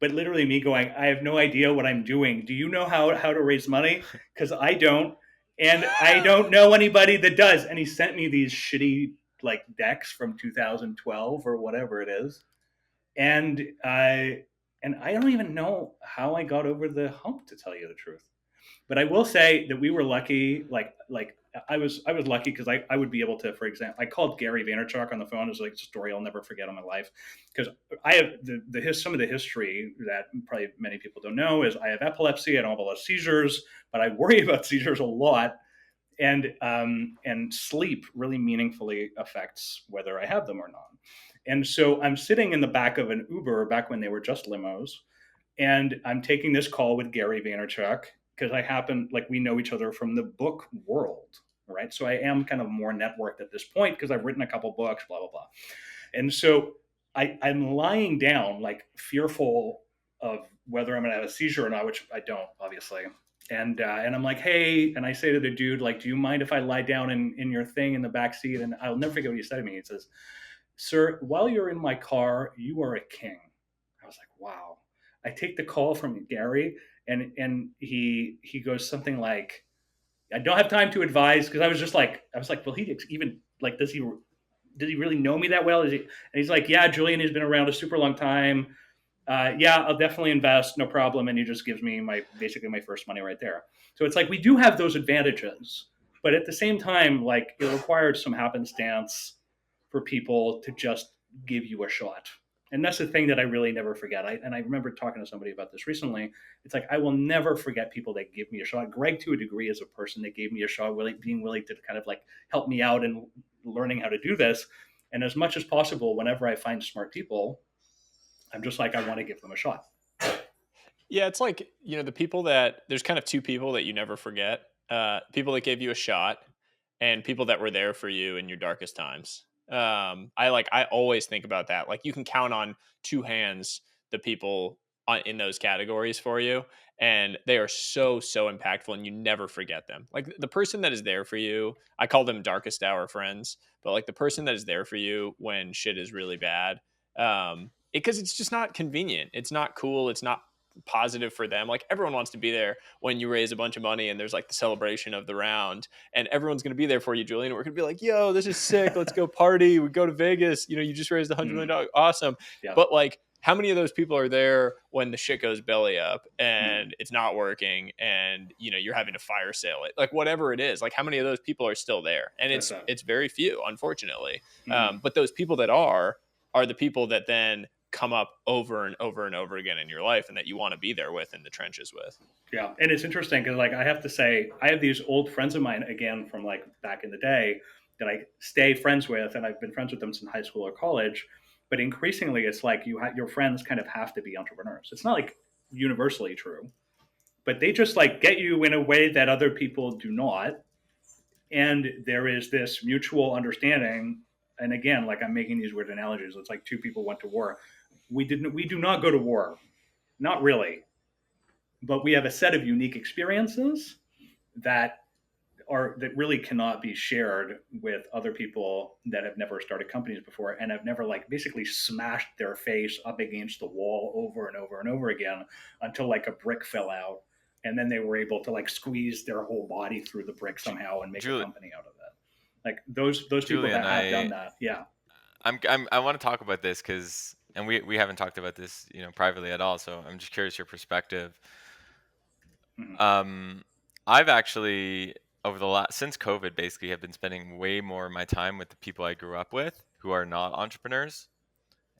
but literally me going, I have no idea what I'm doing. Do you know how to raise money? Because I don't, and I don't know anybody that does. And he sent me these shitty like decks from 2012 or whatever it is, and I don't even know how I got over the hump, to tell you the truth. But I will say that we were lucky. Like I was lucky because I would be able to, for example, I called Gary Vaynerchuk on the phone. It's like a story I'll never forget in my life, because I have some of the history that probably many people don't know is I have epilepsy. I don't have a lot of seizures, but I worry about seizures a lot, and sleep really meaningfully affects whether I have them or not. And so I'm sitting in the back of an Uber back when they were just limos, and I'm taking this call with Gary Vaynerchuk because I happen, like, we know each other from the book world, right? So I am kind of more networked at this point because I've written a couple books, blah blah blah. And so I'm lying down, like fearful of whether I'm going to have a seizure or not, which I don't, obviously. And I'm like, hey, and I say to the dude, like, do you mind if I lie down in your thing in the back seat? And I'll never forget what he said to me. He says, sir, while you're in my car, you are a king. I was like, wow. I take the call from Gary, and he goes something like, I don't have time to advise, because I was like, well, he even like, does he really know me that well? Is he? And he's like, yeah, Julien has been around a super long time. Yeah, I'll definitely invest, no problem. And he just gives me basically my first money right there. So it's like we do have those advantages, but at the same time, like, it requires some happenstance for people to just give you a shot. And that's the thing that I really never forget. And I remember talking to somebody about this recently. It's like I will never forget people that give me a shot. Greg, to a degree, is a person that gave me a shot, being willing to kind of like help me out in learning how to do this. And as much as possible, whenever I find smart people, I'm just like, I want to give them a shot. Yeah, it's like, the people that there's kind of two people that you never forget. People that gave you a shot and people that were there for you in your darkest times. I always think about that. Like, you can count on two hands the people in those categories for you, and they are so impactful, and you never forget them. Like, the person that is there for you, I call them darkest hour friends, but like the person that is there for you when shit is really bad, because it's just not convenient. It's not cool. It's not positive for them. Like, everyone wants to be there when you raise a bunch of money and there's like the celebration of the round, and everyone's going to be there for you, Julien. We're going to be like, yo, this is sick. Let's go party. We go to Vegas. You just raised $100 million. Awesome. Yeah. But like, how many of those people are there when the shit goes belly up and it's not working, and you're having to fire sale it, like whatever it is? Like, how many of those people are still there? And it's very few, unfortunately. But those people that are the people that then come up over and over and over again in your life, and that you want to be there with, in the trenches with. Yeah. And it's interesting because, like, I have to say, I have these old friends of mine, again, from like back in the day, that I stay friends with, and I've been friends with them since high school or college. But increasingly, it's like your friends kind of have to be entrepreneurs. It's not like universally true, but they just like get you in a way that other people do not. And there is this mutual understanding. And again, like, I'm making these weird analogies. It's like two people went to war. We do not go to war. Not really. But we have a set of unique experiences that really cannot be shared with other people that have never started companies before and have never, like, basically smashed their face up against the wall over and over and over again until like a brick fell out, and then they were able to like squeeze their whole body through the brick somehow and make a company out of it. Like, those people Julien, that have done that. Yeah. I want to talk about this because, and we haven't talked about this, privately at all. So I'm just curious your perspective. I've actually, over the last, since COVID, basically, have been spending way more of my time with the people I grew up with who are not entrepreneurs,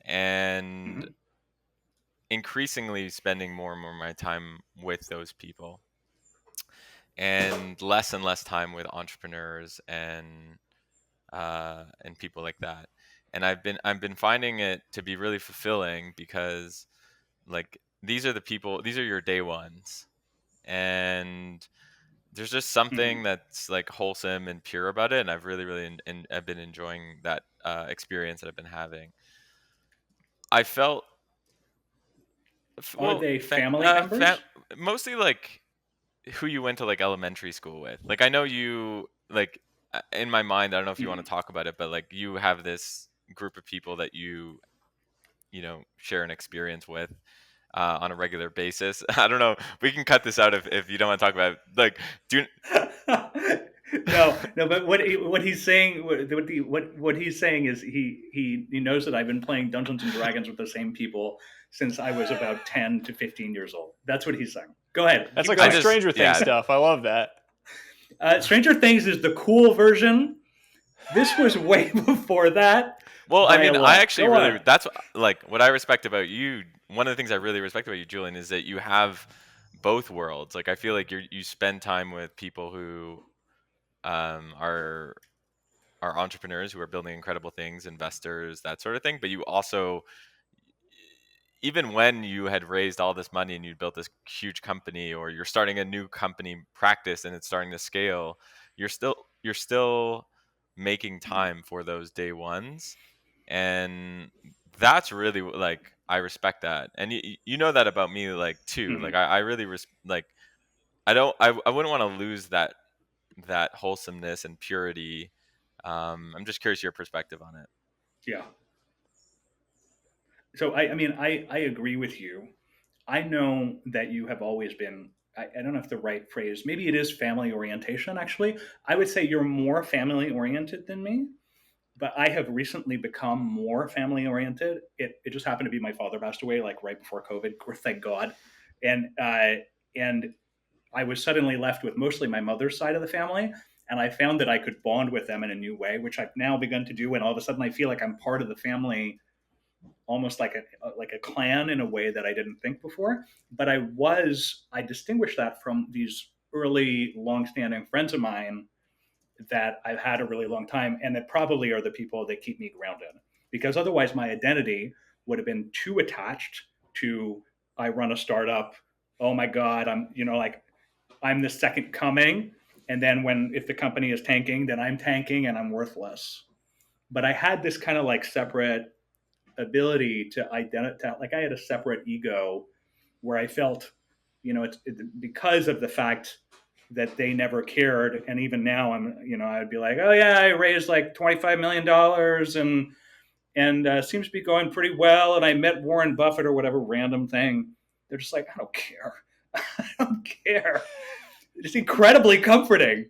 and increasingly spending more and more of my time with those people, and less time with entrepreneurs and people like that. and I've been finding it to be really fulfilling because like these are the people, these are your day ones, and there's just Hmm. something that's like wholesome and pure about it, and I've really really I've been enjoying that experience that I've been having. I felt Are well, they family members? mostly like who you went to like elementary school with. Like I know you like in my mind, I don't know if you want Hmm. to talk about it, but like you have this group of people that share an experience with on a regular basis. I don't know. We can cut this out if you don't want to talk about it. Like, do No, no. But what he's saying, what he's saying is he knows that I've been playing Dungeons and Dragons with the same people since I was about 10 to 15 years old. That's what he's saying. Go ahead, That's keep like some I going. just Stranger Things yeah. stuff. I love that. Stranger Things is the cool version. This was way before that Well, I by a mean, I lot. actually Go really on. that's like what I respect about you. One of the things I really respect about you, Julian, is that you have both worlds. Like I feel like you spend time with people who um, are are entrepreneurs who are building incredible things, investors, that sort of thing. But you also, even when you had raised all this money and you built this huge company, or you're starting a new company practice and it's starting to scale, you're still making Mhm. time for those day ones, and that's really like I respect that, and you know that about me like too. Like Mhm. I really like I wouldn't want to lose that wholesomeness and purity. I'm just curious your perspective on it. Yeah. So I mean, I agree with you. I know that you have always been. I don't know if the right phrase. Maybe it is family orientation. Actually, I would say you're more family oriented than me. But I have recently become more family oriented. It just happened to be my father passed away like right before COVID. Thank God. And I was suddenly left with mostly my mother's side of the family. And I found that I could bond with them in a new way, which I've now begun to do. And all of a sudden, I feel like I'm part of the family, almost like a clan in a way that I didn't think before. But I distinguished that from these early, long-standing friends of mine that I've had a really long time, and that probably are the people that keep me grounded. Because otherwise, my identity would have been too attached to I run a startup. Oh my God, like I'm the second coming. And then if the company is tanking, then I'm tanking and I'm worthless. But I had this kind of like separate ability to identify, like I had a separate ego where I felt, because of the fact that they never cared. And even now, I'd be like, oh yeah, I raised like $25 million and seems to be going pretty well. And I met Warren Buffett or whatever random thing. They're just like, I don't care. I don't care. It's incredibly comforting,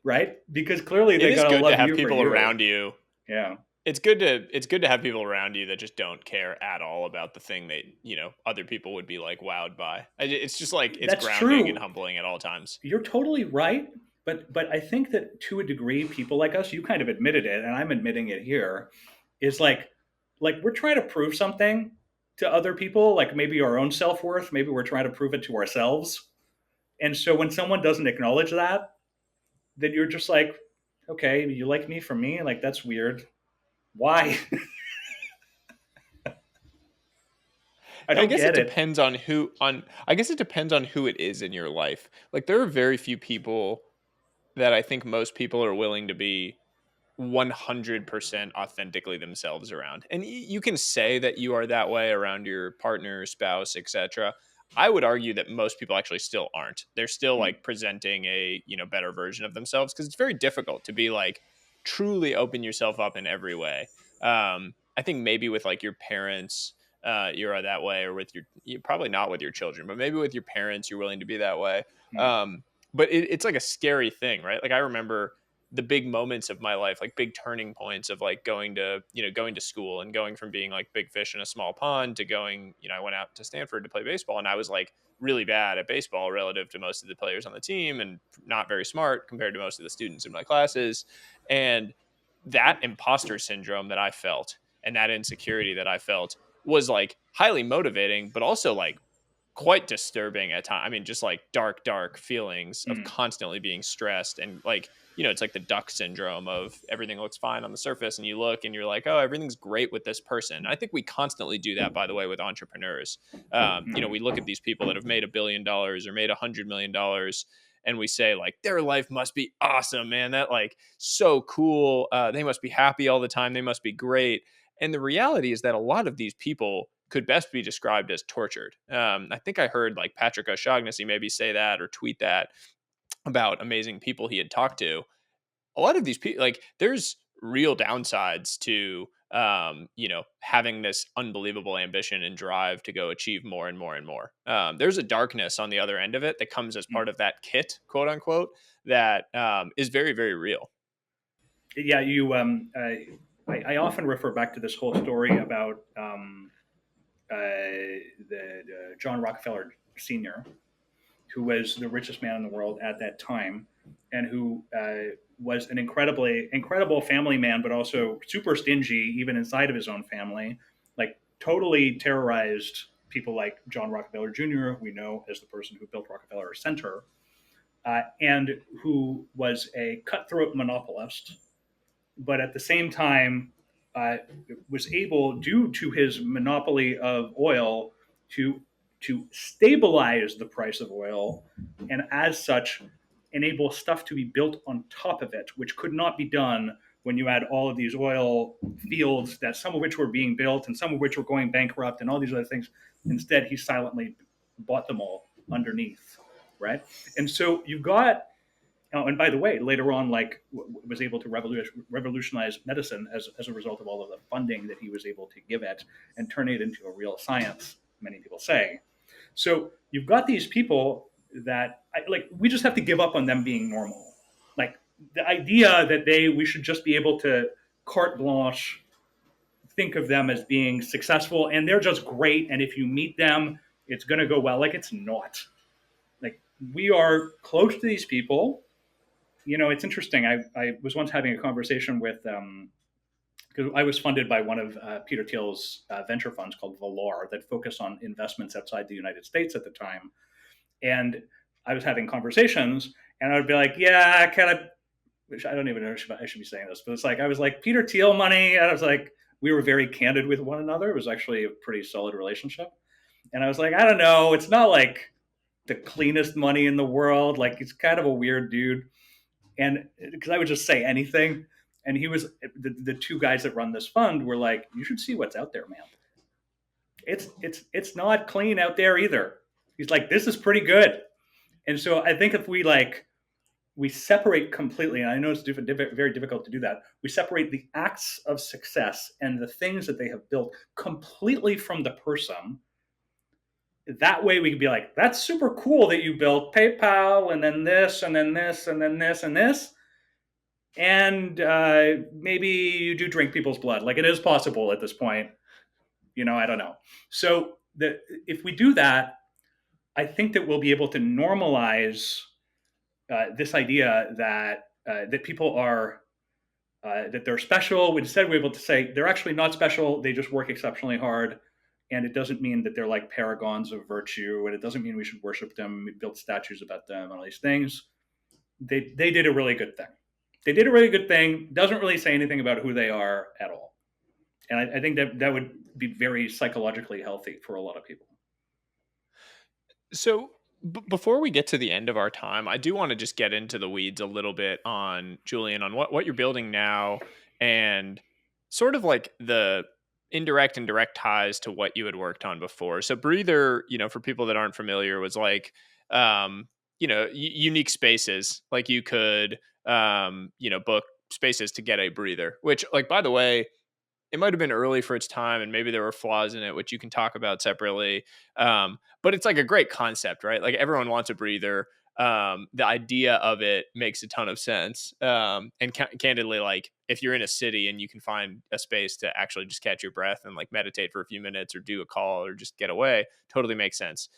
right? Because clearly It they is gotta good to love have you for people you. around you. Yeah, It's good to have people around you that just don't care at all about the thing that other people would be like wowed by. It's just like it's that's grounding and true. humbling at all times. You're totally right. But I think that to a degree, people like us, you kind of admitted it, and I'm admitting it here, is like we're trying to prove something to other people, like maybe our own self worth. Maybe we're trying to prove it to ourselves. And so when someone doesn't acknowledge that, then you're just like, okay, you like me for me? Like that's weird. Why? I I don't guess it get it. depends on I guess it depends on who it is in your life. Like there are very few people that I think most people are willing to be 100% authentically themselves around. And you can say that you are that way around your partner, spouse, etc. I would argue that most people actually still aren't. They're still Hmm. like presenting a, better version of themselves because it's very difficult to be like truly open yourself up in every way. I think maybe with like your parents, you're that way, or with probably not with your children, but maybe with your parents, you're willing to be that way. Hmm. But it's like a scary thing, right? Like I remember the big moments of my life, like big turning points of like going to school and going from being like big fish in a small pond to going, I went out to Stanford to play baseball and I was like really bad at baseball relative to most of the players on the team and not very smart compared to most of the students in my classes. And that imposter syndrome that I felt and that insecurity that I felt was like highly motivating, but also like quite disturbing at times. I mean, just like dark feelings of Hmm. constantly being stressed and like it's like the duck syndrome of everything looks fine on the surface, and you look and you're like, oh, everything's great with this person. I think we constantly do that, by the way, with entrepreneurs. We look at these people that have made $1 billion or made $100 million, and we say like their life must be awesome, man. That like so cool. They must be happy all the time. They must be great. And the reality is that a lot of these people could best be described as tortured. I think I heard like Patrick O'Shaughnessy maybe say that or tweet that about amazing people he had talked to. A lot of these people, like, there's real downsides to having this unbelievable ambition and drive to go achieve more and more and more. There's a darkness on the other end of it that comes as part of that kit, quote unquote, that is very, very real. Yeah, I often refer back to this whole story about the John Rockefeller Sr., who was the richest man in the world at that time, and who was an incredible family man, but also super stingy, even inside of his own family. Like totally terrorized people like John Rockefeller Jr., we know as the person who built Rockefeller Center, and who was a cutthroat monopolist, but at the same time uh, was able, due to his monopoly of oil, to stabilize the price of oil, and as such, enable stuff to be built on top of it, which could not be done when you had all of these oil fields that some of which were being built and some of which were going bankrupt and all these other things. Instead, he silently bought them all underneath, right? And so you got. Oh, and by the way, later on, like was able to revolutionize medicine as a result of all of the funding that he was able to give it and turn it into a real science. Many people say. So you've got these people that like we just have to give up on them being normal. Like the idea that we should just be able to carte blanche think of them as being successful and they're just great. And if you meet them, it's going to go well. Like it's not. Like we are close to these people. It's interesting. I was once having a conversation with, because I was funded by one of Peter Thiel's venture funds called Valar that focus on investments outside the United States at the time. And I was having conversations, and I would be like, yeah, can I, which I don't even know if I should be saying this, but it's like, I was like, Peter Thiel money. And I was like, we were very candid with one another. It was actually a pretty solid relationship. And I was like, I don't know. It's not like the cleanest money in the world. Like, he's kind of a weird dude. And because I would just say anything, and he was the two guys that run this fund were like, you should see what's out there, man. It's not clean out there either. He's like, this is pretty good. And so I think if we separate completely, and I know it's very difficult to do that, we separate the acts of success and the things that they have built completely from the person. That way we could be like, that's super cool that you built PayPal and then this and then this and then this and this. And maybe you do drink people's blood. Like it is possible at this point. I don't know. So if we do that, I think that we'll be able to normalize this idea that people are that they're special. Instead, we're able to say they're actually not special. They just work exceptionally hard. And it doesn't mean that they're like paragons of virtue. And it doesn't mean we should worship them, build statues about them, and all these things. They did a really good thing. They did a really good thing. Doesn't really say anything about who they are at all. And I think that would be very psychologically healthy for a lot of people. So before we get to the end of our time, I do want to just get into the weeds a little bit on Julien, on what you're building now, and sort of like the indirect and direct ties to what you had worked on before. So Breather, for people that aren't familiar, was like, unique spaces. Like you could, book spaces to get a breather, which, like, by the way, it might have been early for its time and maybe there were flaws in it, which you can talk about separately. But it's like a great concept, right? Like everyone wants a breather. The idea of it makes a ton of sense. And candidly, like if you're in a city and you can find a space to actually just catch your breath and like meditate for a few minutes or do a call or just get away, totally makes sense.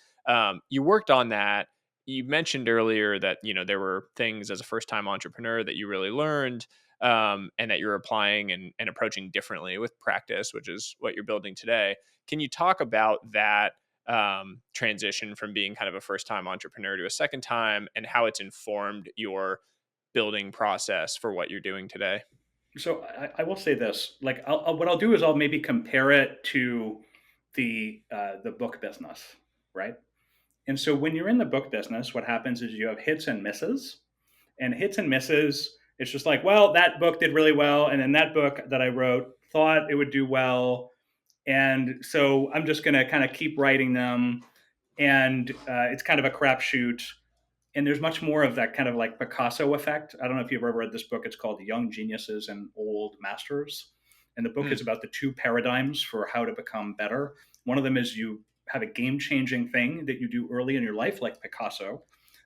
You worked on that. You mentioned earlier that, there were things as a first time entrepreneur that you really learned, and that you're applying and approaching differently with practice, which is what you're building today. Can you talk about that transition from being kind of a first time entrepreneur to a second time, and how it's informed your building process for what you're doing today? So I will say this, like what I'll do is I'll maybe compare it to the book business, right? And so when you're in the book business, what happens is you have hits and misses, and hits and misses. It's just like, well, that book did really well, and then that book that I wrote thought it would do well, and so I'm just going to kind of keep writing them, and it's kind of a crapshoot. And there's much more of that kind of like Picasso effect. I don't know if you've ever read this book. It's called Young Geniuses and Old Masters. And the book Hmm. is about the two paradigms for how to become better. One of them is you have a game changing thing that you do early in your life, like Picasso.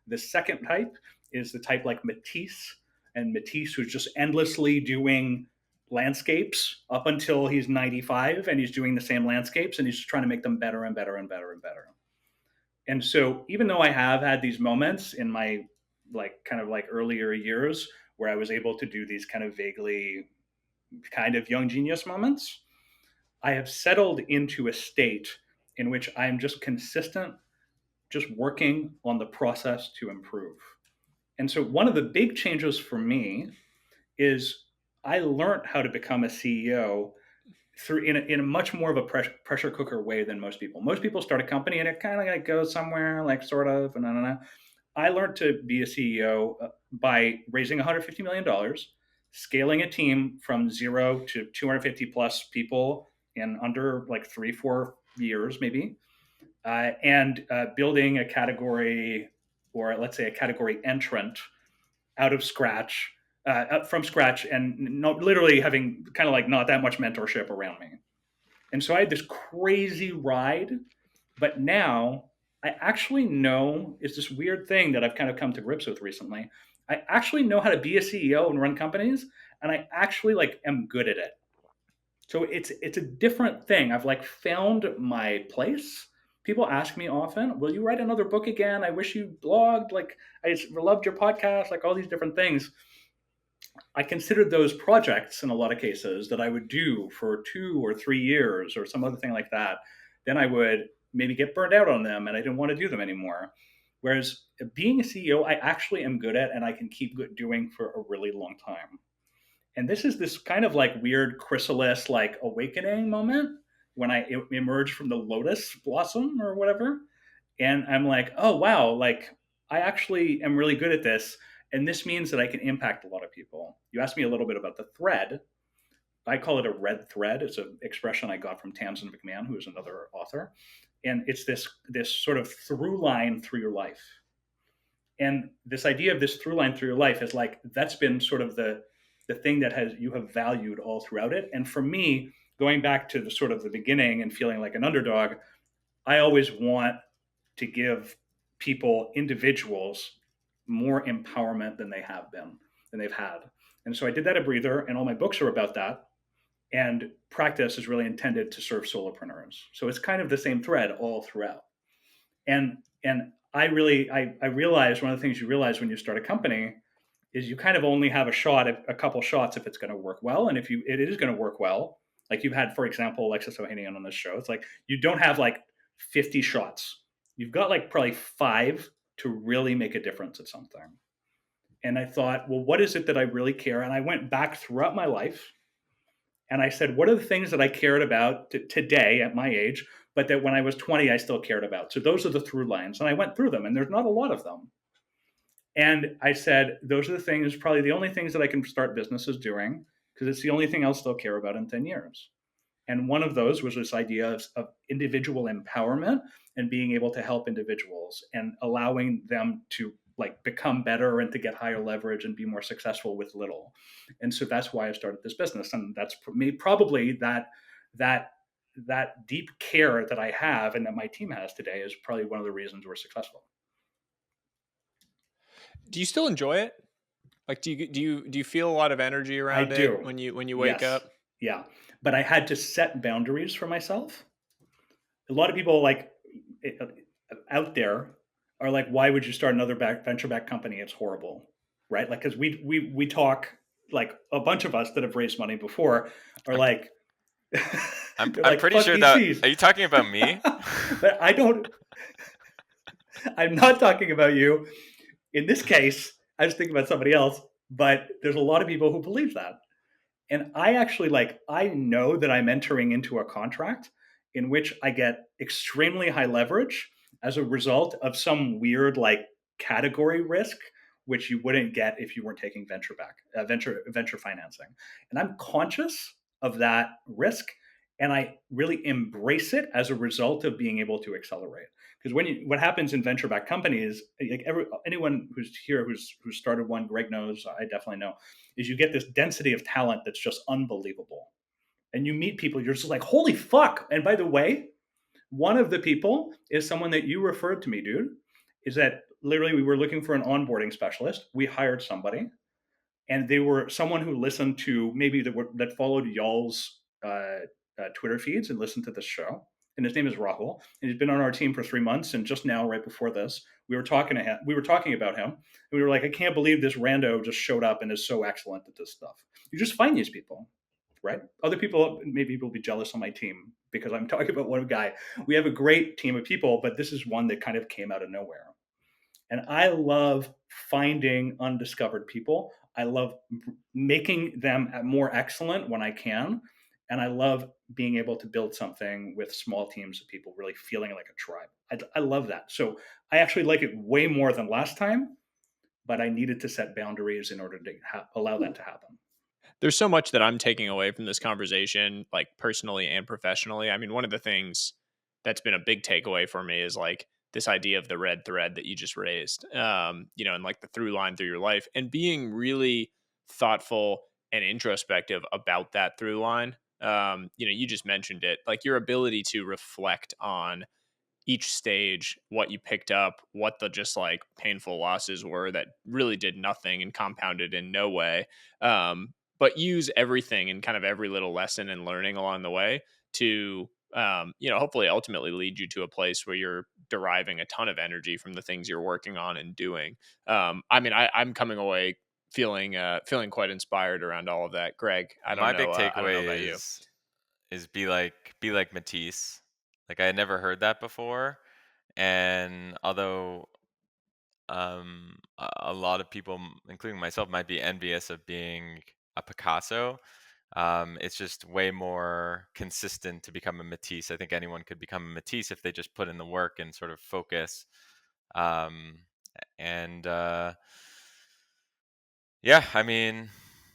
The second type is the type like Matisse. And Matisse was just endlessly doing landscapes up until he's 95, and he's doing the same landscapes, and he's just trying to make them better and better and better and better. And so even though I have had these moments in my like kind of like earlier years where I was able to do these kind of vaguely kind of young genius moments, I have settled into a state in which I'm just consistent, just working on the process to improve. And so one of the big changes for me is I learned how to become a CEO through in a much more of a pressure cooker way than most people. Most people start a company and it kind of like goes somewhere, like sort of, and I learned to be a CEO by raising $150 million, scaling a team from 0 to 250 plus people in under like 3-4 years, maybe, and building a category, or let's say a category entrant out of scratch, from scratch, and not literally having kind of like not that much mentorship around me. And so I had this crazy ride, but now I actually know, it's this weird thing that I've kind of come to grips with recently. I actually know how to be a CEO and run companies, and I actually like am good at it. So it's a different thing. I've like found my place. People ask me often, "Will you write another book again? I wish you blogged. Like I just loved your podcast. Like all these different things." I considered those projects in a lot of cases that I would do for 2 or 3 years or some other thing like that. Then I would maybe get burned out on them and I didn't want to do them anymore. Whereas being a CEO, I actually am good at and I can keep doing for a really long time. And this is this kind of like weird chrysalis, like awakening moment when I emerged from the lotus blossom or whatever. And I'm like, oh, wow, like I actually am really good at this. And this means that I can impact a lot of people. You asked me a little bit about the thread. I call it a red thread. It's an expression I got from Tamsin McMahon, who is another author. And it's this sort of through line through your life. And this idea of this through line through your life is like that's been sort of the thing that has you have valued all throughout it. And for me, going back to the sort of the beginning and feeling like an underdog, I always want to give people, individuals, more empowerment than they have been, than they've had. And so I did that at Breather, and all my books are about that. And practice is really intended to serve solopreneurs. So it's kind of the same thread all throughout. And I realized one of the things you realize when you start a company is you kind of only have a shot at a couple shots if it's going to work well. And if it is going to work well, like you've had, for example, Alexis Ohanian on this show, it's like you don't have like 50 shots. You've got like probably 5 to really make a difference at something. And I thought, well, what is it that I really care? And I went back throughout my life and I said, what are the things that I cared about today at my age, but that when I was 20, I still cared about? So those are the through lines. And I went through them, and there's not a lot of them. And I said, those are the things, probably the only things that I can start businesses doing, because it's the only thing I'll still care about in 10 years. And one of those was this idea of individual empowerment and being able to help individuals and allowing them to like become better and to get higher leverage and be more successful with little. And so that's why I started this business. And that's probably that deep care that I have and that my team has today is probably one of the reasons we're successful. Do you still enjoy it? Like, do you feel a lot of energy I around do. it when you wake Yes. up? Yeah. But I had to set boundaries for myself. A lot of people like out there are like, why would you start another venture back company? It's horrible, right? Like, because we talk, like a bunch of us that have raised money before are like, I'm like, pretty sure that. Are you talking about me? But I don't. I'm not talking about you. In this case, I was thinking about somebody else. But there's a lot of people who believe that. And I actually I know that I'm entering into a contract in which I get extremely high leverage as a result of some weird category risk, which you wouldn't get if you weren't taking venture financing. And I'm conscious of that risk, and I really embrace it as a result of being able to accelerate. Because what happens in venture-backed companies, anyone who's here who's started one, Greg knows, I definitely know, is you get this density of talent that's just unbelievable. And you meet people, you're just like, holy fuck. And by the way, one of the people is someone that you referred to me, dude, is that literally we were looking for an onboarding specialist. We hired somebody, and they were someone who listened to that followed y'all's Twitter feeds and listened to this show. And his name is Rahul, and he's been on our team for 3 months. And just now, right before this, we were talking to him. We were talking about him, and we were like, I can't believe this rando just showed up and is so excellent at this stuff. You just find these people, right? Other people, maybe will be jealous on my team because I'm talking about one guy. We have a great team of people, but this is one that kind of came out of nowhere. And I love finding undiscovered people. I love making them more excellent when I can. And I love being able to build something with small teams of people really feeling like a tribe. I love that. So I actually like it way more than last time, but I needed to set boundaries in order to allow that to happen. There's so much that I'm taking away from this conversation, like personally and professionally. I mean, one of the things that's been a big takeaway for me is like this idea of the red thread that you just raised, and like the through line through your life, and being really thoughtful and introspective about that through line. You just mentioned it, like your ability to reflect on each stage, what you picked up, what the just like painful losses were that really did nothing and compounded in no way. But use everything and kind of every little lesson and learning along the way to, hopefully ultimately lead you to a place where you're deriving a ton of energy from the things you're working on and doing. I'm coming away feeling quite inspired around all of that. Greg, My big I don't know about takeaway you. is be like Matisse. Like I had never heard that before, and although a lot of people, including myself, might be envious of being a Picasso. It's just way more consistent to become a Matisse. I think anyone could become a Matisse if they just put in the work and sort of focus. And yeah, I mean,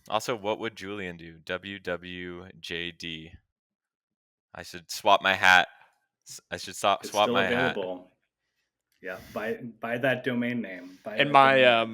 also, what would Julien do? WWJD. I should swap my hat. I should swap It's still my hat. available. Yeah, buy that domain name. And my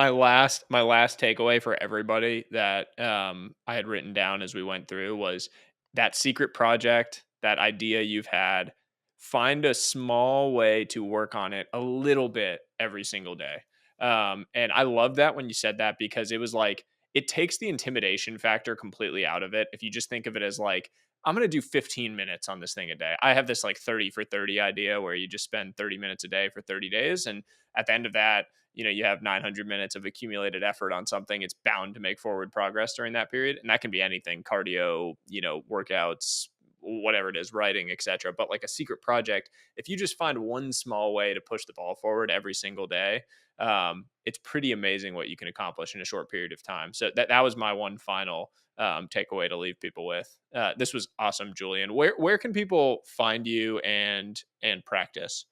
last takeaway for everybody that I had written down as we went through was that secret project, that idea you've had, find a small way to work on it a little bit every single day. And I love that when you said that, because it was like, it takes the intimidation factor completely out of it. If you just think of it as like, I'm going to do 15 minutes on this thing a day. I have this like 30 for 30 idea where you just spend 30 minutes a day for 30 days. And at the end of that, you have 900 minutes of accumulated effort on something. It's bound to make forward progress during that period. And that can be anything, cardio, workouts, whatever it is, writing, etc. But like a secret project, if you just find one small way to push the ball forward every single day, it's pretty amazing what you can accomplish in a short period of time. So that was my one final takeaway to leave people with. This was awesome, Julien. Where can people find you and practice?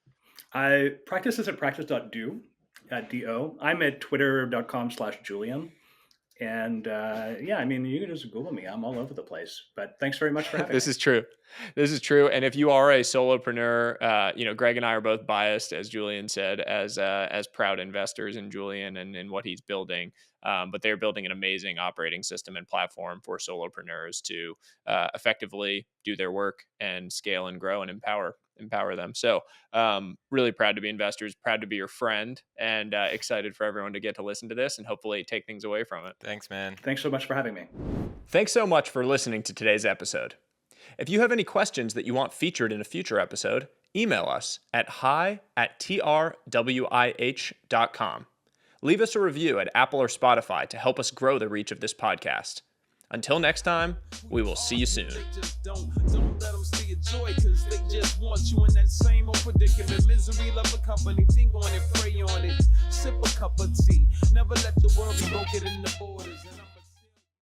I practice is at practice.do. D-O. I'm at twitter.com/Julien. And you can just Google me. I'm all over the place. But thanks very much for having me. This is true. And if you are a solopreneur, Greg and I are both biased, as Julien said, as proud investors in Julien and in what he's building. But they're building an amazing operating system and platform for solopreneurs to effectively do their work and scale and grow and empower them. So really proud to be investors, proud to be your friend, and excited for everyone to get to listen to this and hopefully take things away from it. Thanks, man. Thanks so much for having me. Thanks so much for listening to today's episode. If you have any questions that you want featured in a future episode, email us at hi@trwih.com. Leave us a review at Apple or Spotify to help us grow the reach of this podcast. Until next time, we will see you soon. Don't let them see your joy, cause they just want you in that same old predicament. Misery, love a company, think on it, pray on it.